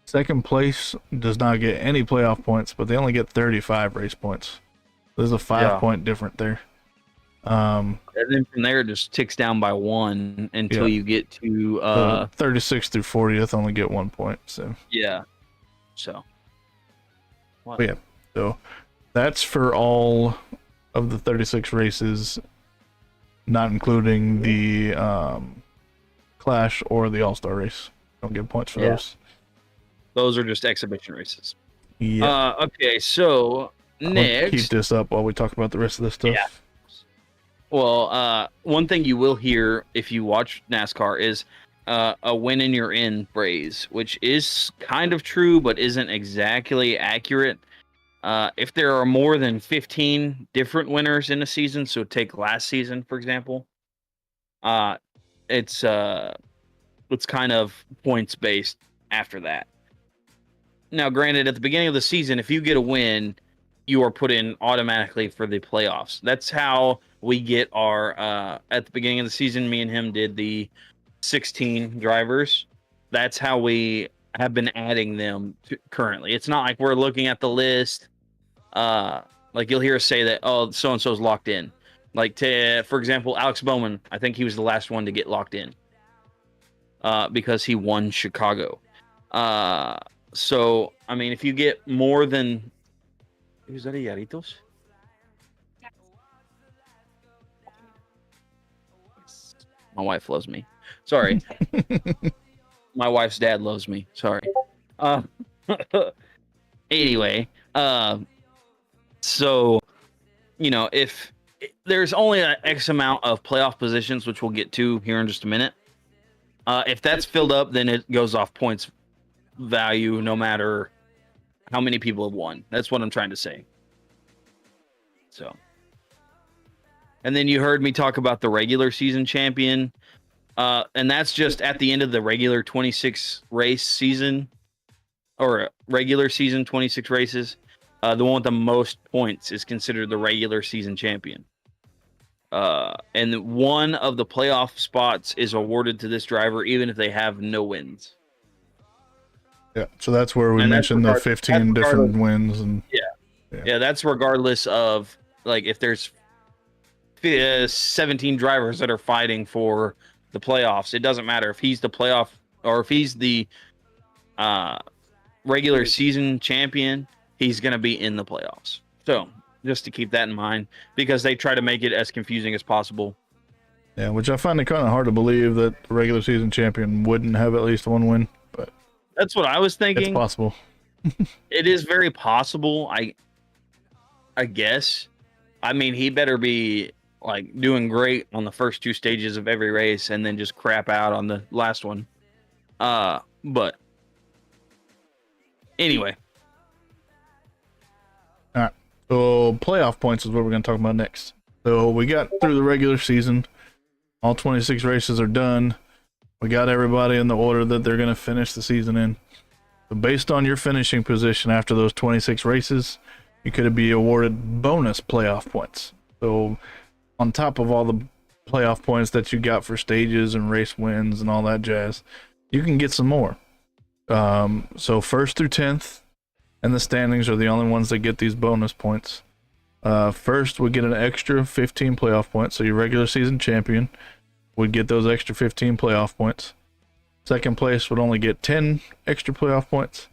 Second place does not get any playoff points, but they only get 35 race points. There's a 5-point difference there. And then from there, it just ticks down by 1 until you get to 36 through 40th only get 1 point. So yeah. So yeah. So that's for all of the 36 races, not including the Clash or the All-Star race. Don't get points for those. Those are just exhibition races. Yeah. Okay, so next, keep this up while we talk about the rest of this stuff. Yeah. Well, one thing you will hear if you watch NASCAR is a win and you're in phrase, which is kind of true, but isn't exactly accurate. If there are more than 15 different winners in a season, so take last season, for example, it's kind of points based after that. Now, granted, at the beginning of the season, if you get a win, you are put in automatically for the playoffs. That's how we get our, at the beginning of the season, me and him did the 16 drivers. That's how we have been adding them currently. It's not like we're looking at the list. Like you'll hear us say that, oh, so-and-so's locked in. Like, for example, Alex Bowman, I think he was the last one to get locked in because he won Chicago. So, I mean, if you get more than... Is that a Yaritos? My wife loves me. Sorry. My wife's dad loves me. Sorry. Anyway, so, if there's only an X amount of playoff positions, which we'll get to here in just a minute, if that's filled up, then it goes off points value no matter how many people have won. That's what I'm trying to say. So, and then you heard me talk about the regular season champion, and that's just at the end of the regular 26 race season, or regular season 26 races. The one with the most points is considered the regular season champion. And one of the playoff spots is awarded to this driver even if they have no wins. Yeah, so that's where we mentioned the 15 different wins. And yeah, that's regardless of, like, if there's 17 drivers that are fighting for the playoffs. It doesn't matter if he's the playoff or if he's the regular season champion, he's going to be in the playoffs. So just to keep that in mind, because they try to make it as confusing as possible. Yeah, which I find it kind of hard to believe that the regular season champion wouldn't have at least one win, but that's what I was thinking. It's possible. It is very possible. I guess. I mean, he better be like doing great on the first 2 stages of every race and then just crap out on the last one. But anyway. All right. So playoff points is what we're going to talk about next. So we got through the regular season. All 26 races are done. We got everybody in the order that they're going to finish the season in. So based on your finishing position after those 26 races, you could be awarded bonus playoff points. So on top of all the playoff points that you got for stages and race wins and all that jazz, you can get some more. So first through 10th and the standings are the only ones that get these bonus points. First would get an extra 15 playoff points. So your regular season champion would get those extra 15 playoff points. Second place would only get 10 extra playoff points.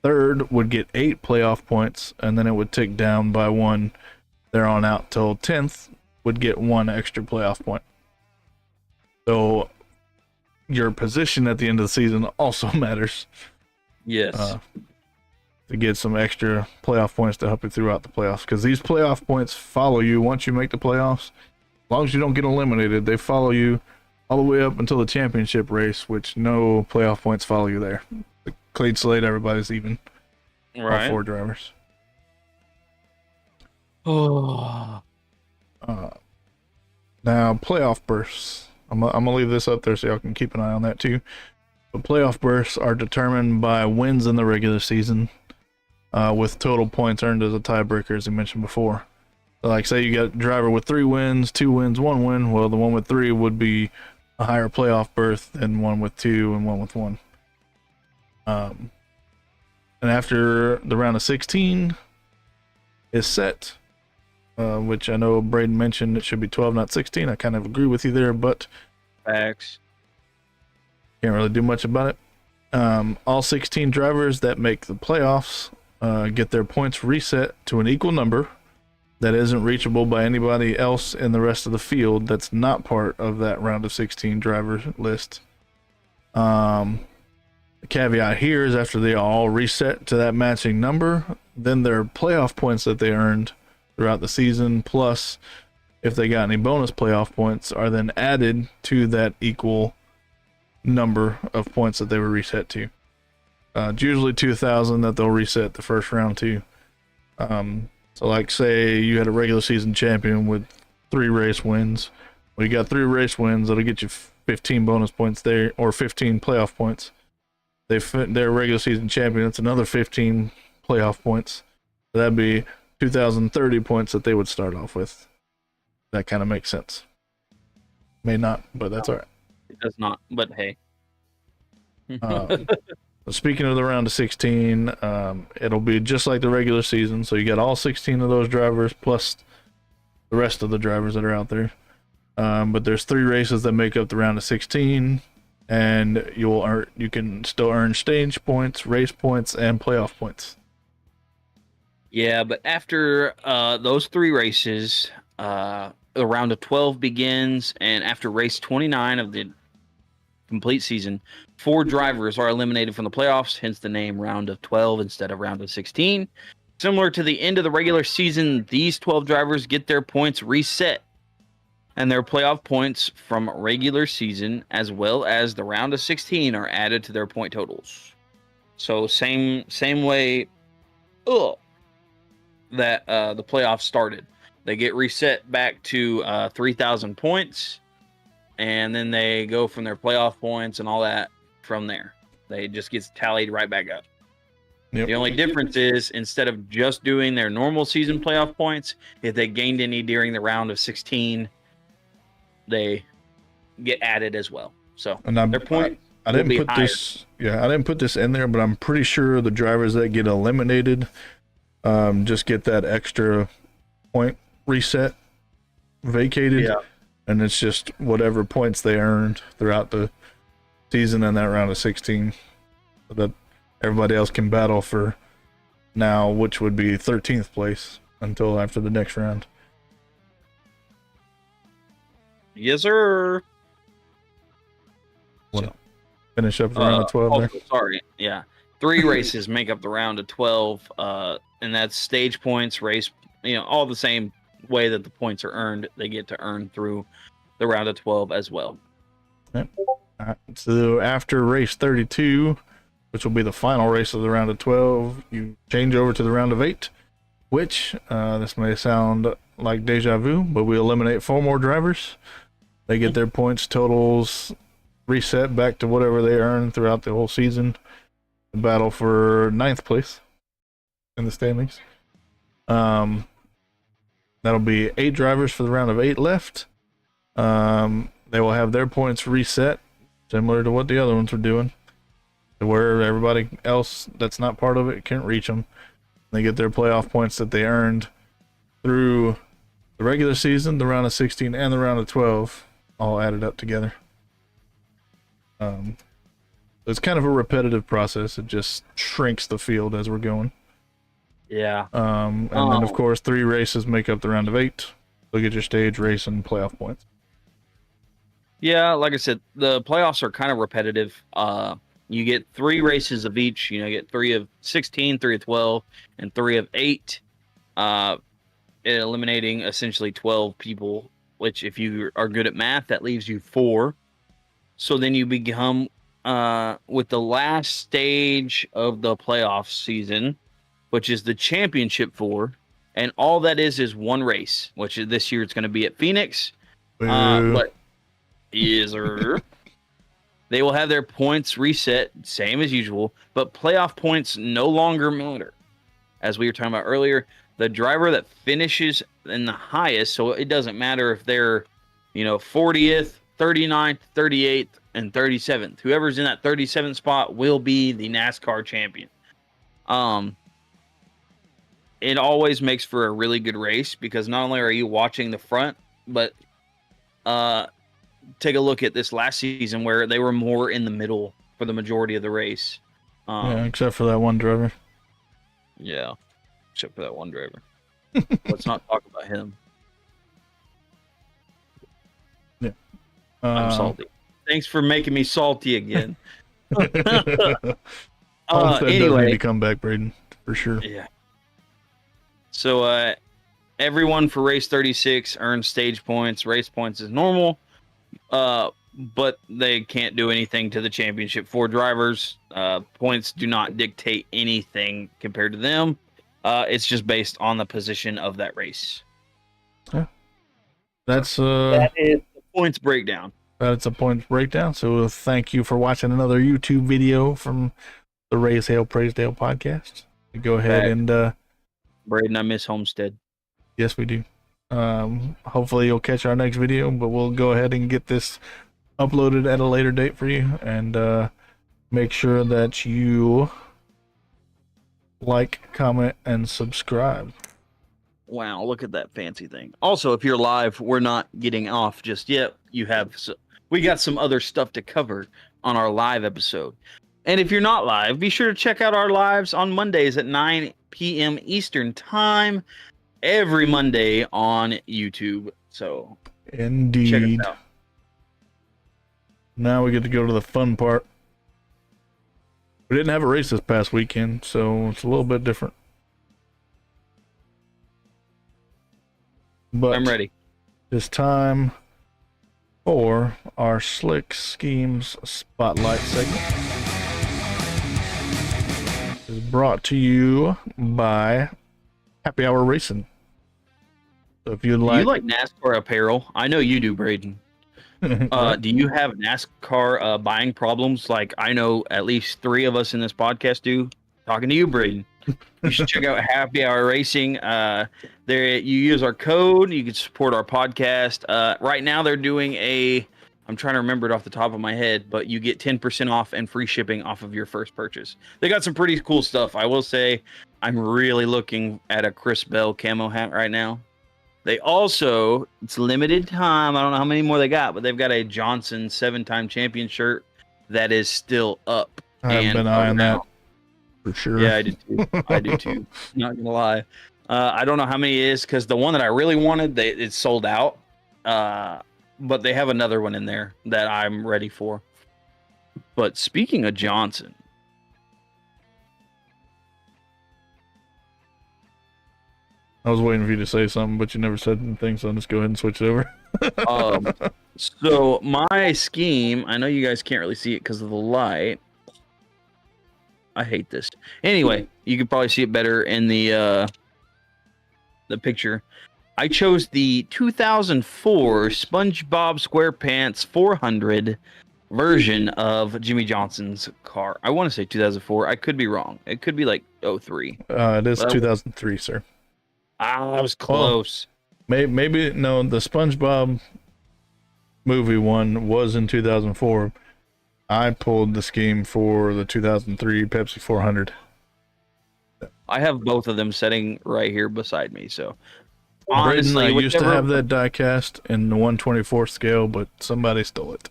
Third would get 8 playoff points, and then it would tick down by 1 there on out till 10th would get 1 extra playoff point. So your position at the end of the season also matters. Yes. To get some extra playoff points to help you throughout the playoffs, because these playoff points follow you once you make the playoffs. As long as you don't get eliminated, they follow you all the way up until the championship race, which no playoff points follow you there. The clean slate. Everybody's even. Right. All 4 drivers. Oh. Now, playoff bursts. I'm gonna leave this up there so y'all can keep an eye on that too. But playoff bursts are determined by wins in the regular season, with total points earned as a tiebreaker, as I mentioned before. So like, say you got a driver with 3 wins, 2 wins, 1 win. Well, the one with 3 would be a higher playoff berth than one with 2 and one with 1. And after the round of 16 is set, which I know Braden mentioned it should be 12, not 16. I kind of agree with you there, but Facts. can't really do much about it. All 16 drivers that make the playoffs get their points reset to an equal number that isn't reachable by anybody else in the rest of the field that's not part of that round of 16 driver list. The caveat here is after they all reset to that matching number, then their playoff points that they earned throughout the season, plus if they got any bonus playoff points, are then added to that equal number of points that they were reset to. It's usually 2,000 that they'll reset the first round to. So like, say you had a regular season champion with 3 race wins. Well, you got 3 race wins, that'll get you 15 bonus points there, or 15 playoff points. Their regular season champion, that's another 15 playoff points. So that'd be 2,030 points that they would start off with. That kind of makes sense. May not, but that's all right. It does not, but hey. Speaking of the round of 16, it'll be just like the regular season. So you got all 16 of those drivers plus the rest of the drivers that are out there. But there's 3 races that make up the round of 16, and you can still earn stage points, race points, and playoff points. Yeah, but after those 3 races, the round of 12 begins, and after race 29 of the complete season, 4 drivers are eliminated from the playoffs, hence the name round of 12 instead of round of 16. Similar to the end of the regular season, these 12 drivers get their points reset, and their playoff points from regular season as well as the round of 16 are added to their point totals. So same way that the playoffs started. They get reset back to 3,000 points, and then they go from their playoff points and all that from there. They just get tallied right back up. Yep. The only difference is, instead of just doing their normal season playoff points, if they gained any during the round of 16, they get added as well. So their point I didn't put this. Yeah, I didn't put this in there, but I'm pretty sure the drivers that get eliminated just get that extra point reset vacated. Yeah. And it's just whatever points they earned throughout the season in that round of 16, so that everybody else can battle for now, which would be 13th place until after the next round. Yes, sir. So, finish up the round of 12 there. Sorry. Yeah. 3 races make up the round of 12, and that's stage points, race, all the same way that the points are earned. They get to earn through the round of 12 as well. Yep. So after race 32, which will be the final race of the round of 12, you change over to the round of 8, which this may sound like deja vu, but we eliminate 4 more drivers. They get their points totals reset back to whatever they earned throughout the whole season. The battle for 9th place in the standings. That'll be 8 drivers for the round of 8 left. They will have their points reset, similar to what the other ones were doing, to where everybody else that's not part of it can't reach them. They get their playoff points that they earned through the regular season, the round of 16, and the round of 12, all added up together. It's kind of a repetitive process. It just shrinks the field as we're going. Yeah. And then, of course, 3 races make up the round of 8. Look at your stage, race, and playoff points. Yeah, like I said, the playoffs are kind of repetitive. You get 3 races of each. You get 3 of 16, 3 of 12, and 3 of 8. Eliminating essentially 12 people, which if you are good at math, that leaves you 4. So then you become with the last stage of the playoff season, which is the championship 4, and all that is one race, which is this year it's going to be at Phoenix. But they will have their points reset, same as usual, but playoff points no longer matter. As we were talking about earlier, the driver that finishes in the highest, so it doesn't matter if they're, 40th, 39th, 38th, and 37th. Whoever's in that 37th spot will be the NASCAR champion. It always makes for a really good race because not only are you watching the front, but take a look at this last season where they were more in the middle for the majority of the race. Yeah, except for that one driver. Yeah, except for that one driver. Let's not talk about him. Yeah. I'm salty. Thanks for making me salty again. Homestead does need to come back, Braden, for sure. Yeah. So everyone for race 36 earns stage points. Race points is normal, but they can't do anything to the championship 4 drivers. Points do not dictate anything compared to them. It's just based on the position of that race. Yeah. That is the points breakdown. That's a points breakdown. So thank you for watching another YouTube video from the Raise Hale Praise Dale podcast. Go ahead and Braden, I miss Homestead. Yes, we do. Hopefully you'll catch our next video, but we'll go ahead and get this uploaded at a later date for you, and make sure that you like, comment, and subscribe. Wow, look at that fancy thing. Also, if you're live, we're not getting off just yet. We got some other stuff to cover on our live episode. And if you're not live, be sure to check out our lives on Mondays at 9 p.m. Eastern Time, every Monday on YouTube. So, indeed. Check us out. Now we get to go to the fun part. We didn't have a race this past weekend, so it's a little bit different. But I'm ready. It's time for our Slick Schemes Spotlight segment. It's brought to you by Happy Hour Racing. So if you'd like... You like NASCAR apparel? I know you do, Braden. Do you have NASCAR buying problems like I know at least 3 of us in this podcast do? Talking to you, Braden. You should check out Happy Hour Racing. There, you use our code, you can support our podcast. Right now, they're doing I'm trying to remember it off the top of my head, but you get 10% off and free shipping off of your first purchase. They got some pretty cool stuff. I will say, I'm really looking at a Chris Bell camo hat right now. They also, it's limited time. I don't know how many more they got, but they've got a Johnson 7-time champion shirt that is still up. I've been eyeing that for sure. Yeah, I do too. I do too. Not gonna lie. I don't know how many it is because the one that I really wanted, it's sold out. But they have another one in there that I'm ready for. But speaking of Johnson, I was waiting for you to say something, but you never said anything, so I'll just go ahead and switch it over. So my scheme, I know you guys can't really see it because of the light. I hate this. Anyway, you can probably see it better in the picture. I chose the 2004 SpongeBob SquarePants 400 version of Jimmy Johnson's car. I want to say 2004. I could be wrong. It could be like 03. It is 2003, sir. I was close. Maybe no. The SpongeBob movie one was in 2004. I pulled the scheme for the 2003 Pepsi 400. I have both of them sitting right here beside me. So honestly, honestly, I used to have that die cast in the 1/24 scale, but somebody stole it.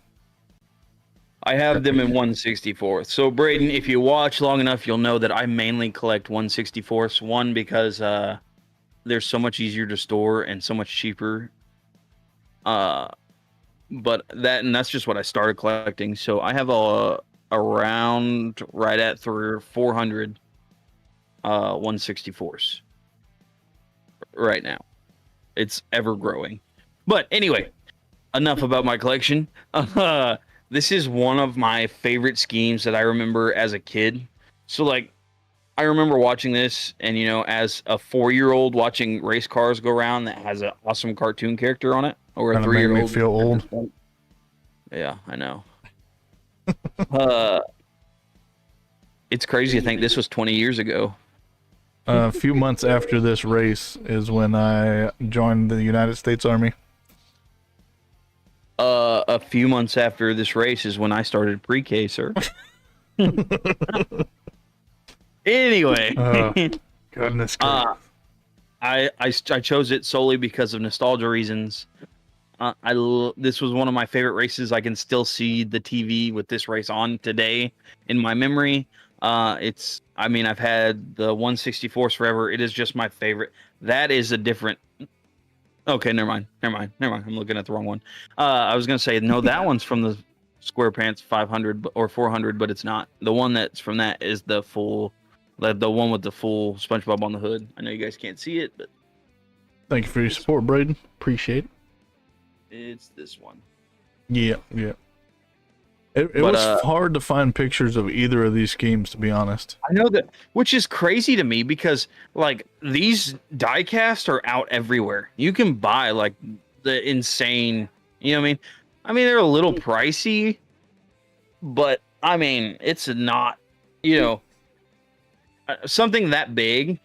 I have them in 1/64. So Braden, if you watch long enough, you'll know that I mainly collect 1/64. One, because they're so much easier to store and so much cheaper. But that's just what I started collecting. So I have around right at 400 1/64s right now. It's ever growing. But anyway, enough about my collection. this is one of my favorite schemes that I remember as a kid. So like, I remember watching this, and as a 4-year-old watching race cars go around that has an awesome cartoon character on it, or a Kinda made 3-year-old. me feel old. Yeah, I know. It's crazy to think this was 20 years ago. A few months after this race is when I joined the United States Army. A few months after this race is when I started pre-K, sir. Anyway, Goodness gracious. I chose it solely because of nostalgia reasons. This was one of my favorite races. I can still see the TV with this race on today in my memory. I've had the 164s forever. It is just my favorite. That is a different. Okay, never mind. I'm looking at the wrong one. I was gonna say no, that one's from the Square Pants 500 or 400, but it's not. The one that's from that is the one with the full SpongeBob on the hood. I know you guys can't see it, but Thank you for your support, Braden. Appreciate it. it's this one. Yeah. It was hard to find pictures of either of these schemes, to be honest. I know that, which is crazy to me because like these diecast are out everywhere. You can buy like the insane, you know what I mean? I mean, they're a little pricey, but I mean, it's not, something that big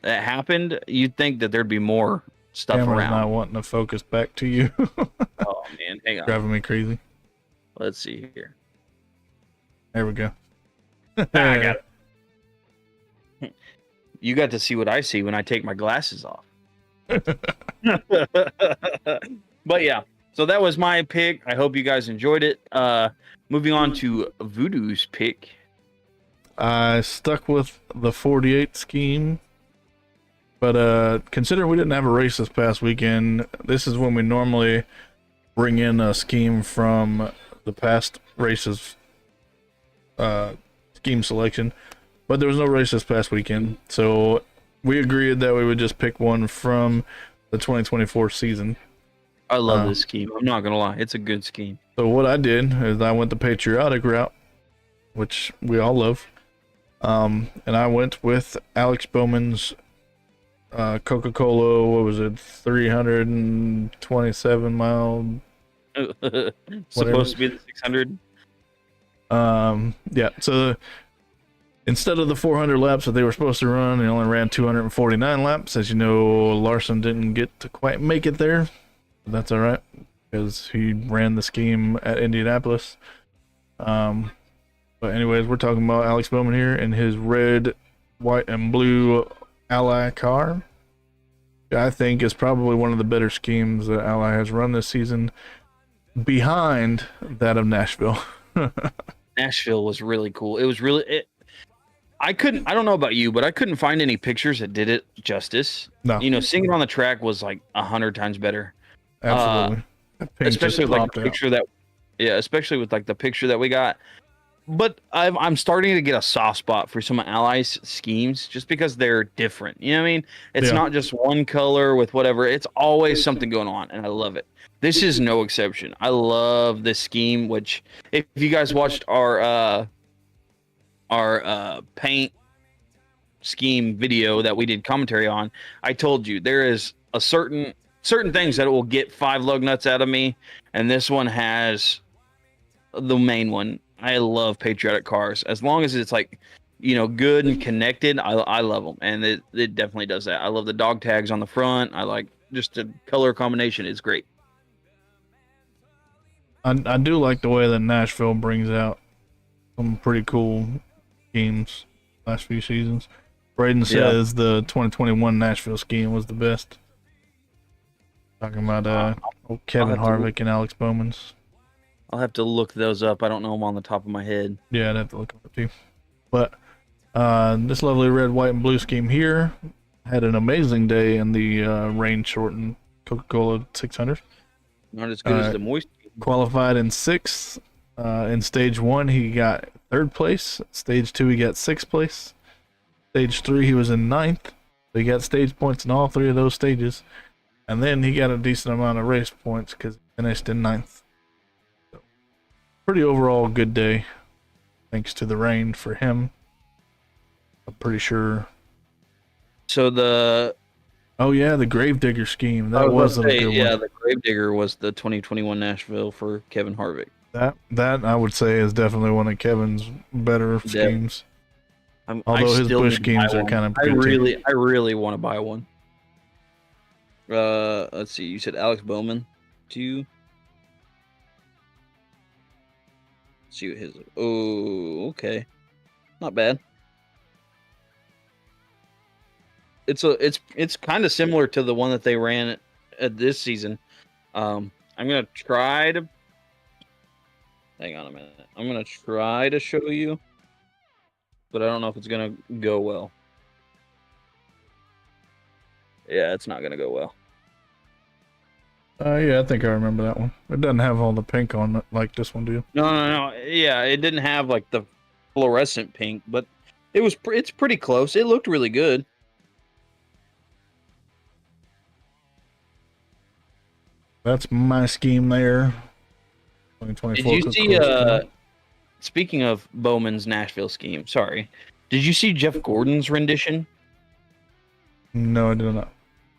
that happened. You'd think that there'd be more stuff Camera's around. not wanting to focus back to you. Oh man, hang on. Driving me crazy. Let's see here. There we go. I got it. You got to see what I see when I take my glasses off. But yeah, so that was my pick. I hope you guys enjoyed it. Moving on to Voodoo's pick. I stuck with the 48 scheme, but considering we didn't have a race this past weekend, this is when we normally bring in a scheme from the past races scheme selection, but there was no race this past weekend, so we agreed that we would just pick one from the 2024 season. I love this scheme. I'm not gonna lie, it's a good scheme. So what I did is I went the patriotic route, which we all love, and I went with Alex Bowman's Coca-Cola. What was it? 327 mile. Supposed to be the 600. Yeah, so instead of the 400 laps that they were supposed to run, they only ran 249 laps. As you know, Larson didn't get to quite make it there, but that's all right because he ran the scheme at Indianapolis. But anyways, we're talking about Alex Bowman here in his red, white, and blue Ally car. I think is probably one of the better schemes that Ally has run this season, behind that of Nashville. Nashville was really cool. It was really I don't know about you, but I couldn't find any pictures that did it justice. No. Seeing it on the track was like 100 times better. Absolutely. Especially with like the picture especially with like the picture that we got. But I'm starting to get a soft spot for some of Ally's schemes just because they're different. You know what I mean? It's not just one color with whatever. It's always something going on, and I love it. This is no exception. I love this scheme, which if you guys watched our paint scheme video that we did commentary on, I told you there is a certain things that will get 5 lug nuts out of me, and this one has the main one. I love patriotic cars. As long as it's like, good and connected, I love them. And it definitely does that. I love the dog tags on the front. I like just the color combination is great. I do like the way that Nashville brings out some pretty cool schemes last few seasons. Braden says the 2021 Nashville scheme was the best. Talking about Kevin Harvick and Alex Bowman's. I'll have to look those up. I don't know them on the top of my head. Yeah, I'd have to look them up too. But this lovely red, white, and blue scheme here had an amazing day in the rain-shortened Coca-Cola 600. Not as good as the moist. Qualified in 6th. In stage 1, he got 3rd place. Stage 2, he got 6th place. Stage 3, he was in 9th. So he got stage points in all 3 of those stages. And then he got a decent amount of race points because he finished in 9th. pretty overall good day, thanks to the rain for him. I'm pretty sure. So the Oh yeah, the Gravedigger scheme. That wasn't a good yeah, one. the Gravedigger was the 2021 Nashville for Kevin Harvick. That I would say is definitely one of Kevin's better schemes. Although his Busch schemes are kind of good I really want to buy one. Let's see. You said Alex Bowman. Let's see what his. Oh, okay. Not bad. It's kind of similar to the one that they ran at this season. I'm gonna try to. Hang on a minute. I'm gonna try to show you, but I don't know if it's gonna go well. Yeah, it's not gonna go well. Yeah, I think I remember that one. It doesn't have all the pink on it like this one, do you? No. Yeah, it didn't have like the fluorescent pink, but it's pretty close. It looked really good. That's my scheme there. 2024. Did you see? Speaking of Bowman's Nashville scheme, sorry. Did you see Jeff Gordon's rendition? No, I did not.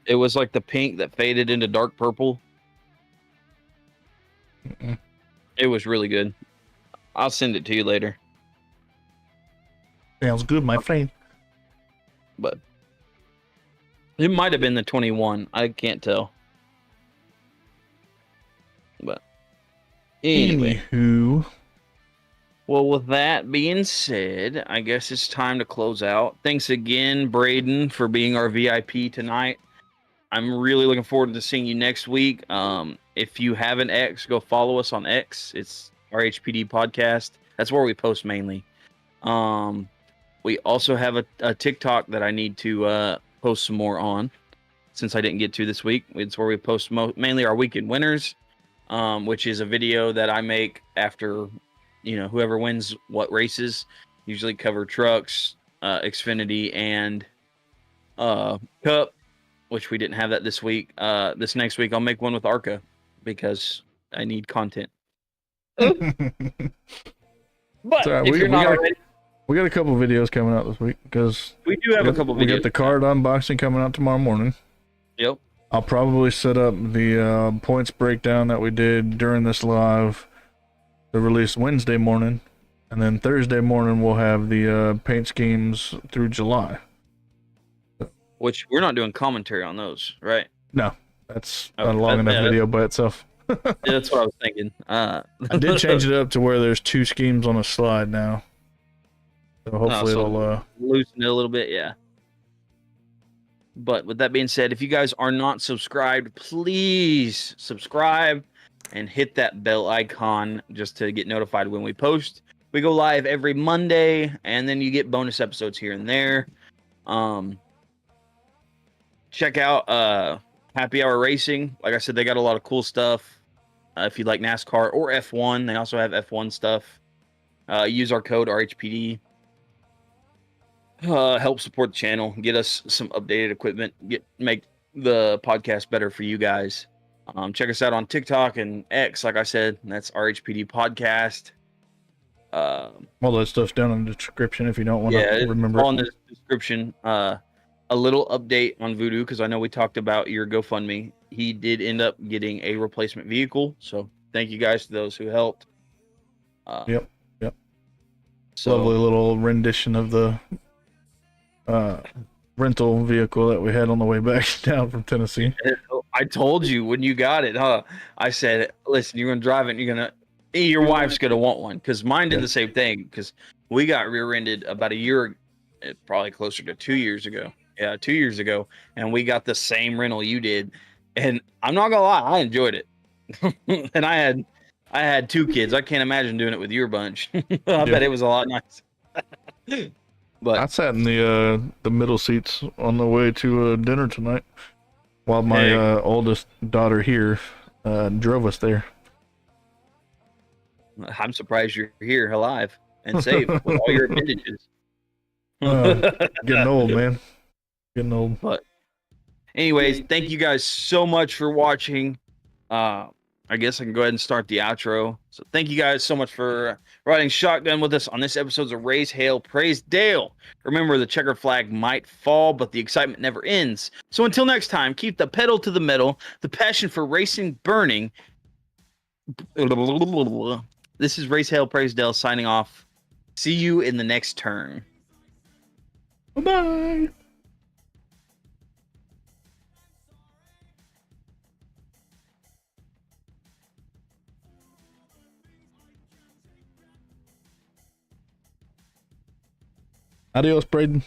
It was like the pink that faded into dark purple. Mm-mm. It was really good. I'll send it to you later. Sounds good, my friend. But it might have been the 21. I can't tell. But anyway. Anywho. Well, with that being said, I guess it's time to close out. Thanks again, Braden, for being our VIP tonight. I'm really looking forward to seeing you next week. If you have an X, go follow us on X. It's RHPD Podcast. That's where we post mainly. We also have a TikTok that I need to post some more on, since I didn't get to this week. It's where we post mainly our weekend winners, which is a video that I make after, whoever wins what races. Usually cover trucks, Xfinity, and Cup, which we didn't have that this week. This next week I'll make one with ARCA because I need content. But right, if you're not already, we got a couple videos coming out this week because we do have a couple videos. We got the card unboxing coming out tomorrow morning. Yep. I'll probably set up the points breakdown that we did during this live to release Wednesday morning, and then Thursday morning we'll have the paint schemes through July. Which we're not doing commentary on those, right? No, that's a long enough video by itself. That's what I was thinking. I did change it up to where there's 2 schemes on a slide now. So hopefully it'll loosen it a little bit, yeah. But with that being said, if you guys are not subscribed, please subscribe and hit that bell icon just to get notified when we post. We go live every Monday, and then you get bonus episodes here and there. Check out Happy Hour Racing. Like I said, they got a lot of cool stuff. If you like NASCAR or F1, they also have F1 stuff. Use our code RHPD. Help support the channel. Get us some updated equipment. Make the podcast better for you guys. Check us out on TikTok and X. Like I said, that's RHPD Podcast. all that stuff's down in the description if you don't want to remember. All in the description. A little update on Voodoo, because I know we talked about your GoFundMe. He did end up getting a replacement vehicle, so thank you guys to those who helped. Yep. So, lovely little rendition of the rental vehicle that we had on the way back down from Tennessee. I told you when you got it, huh? I said, listen, you're gonna drive it, and your wife's gonna want one, because mine did the same thing, because we got rear-ended about a year, probably closer to 2 years ago. Yeah, 2 years ago, and we got the same rental you did, and I'm not gonna lie, I enjoyed it. And I had 2 kids. I can't imagine doing it with your bunch. I bet it was a lot nice. But I sat in the middle seats on the way to dinner tonight, while my oldest daughter here drove us there. I'm surprised you're here alive and safe with all your appendages. Getting old, man. Getting old. But anyways, thank you guys so much for watching. I guess I can go ahead and start the outro. So thank you guys so much for riding shotgun with us on this episode of Raise Hale, Praise Dale. Remember, the checkered flag might fall, but the excitement never ends. So until next time, keep the pedal to the metal, the passion for racing burning. This is Raise Hale, Praise Dale signing off. See you in the next turn. Bye-bye. Adios, Braden.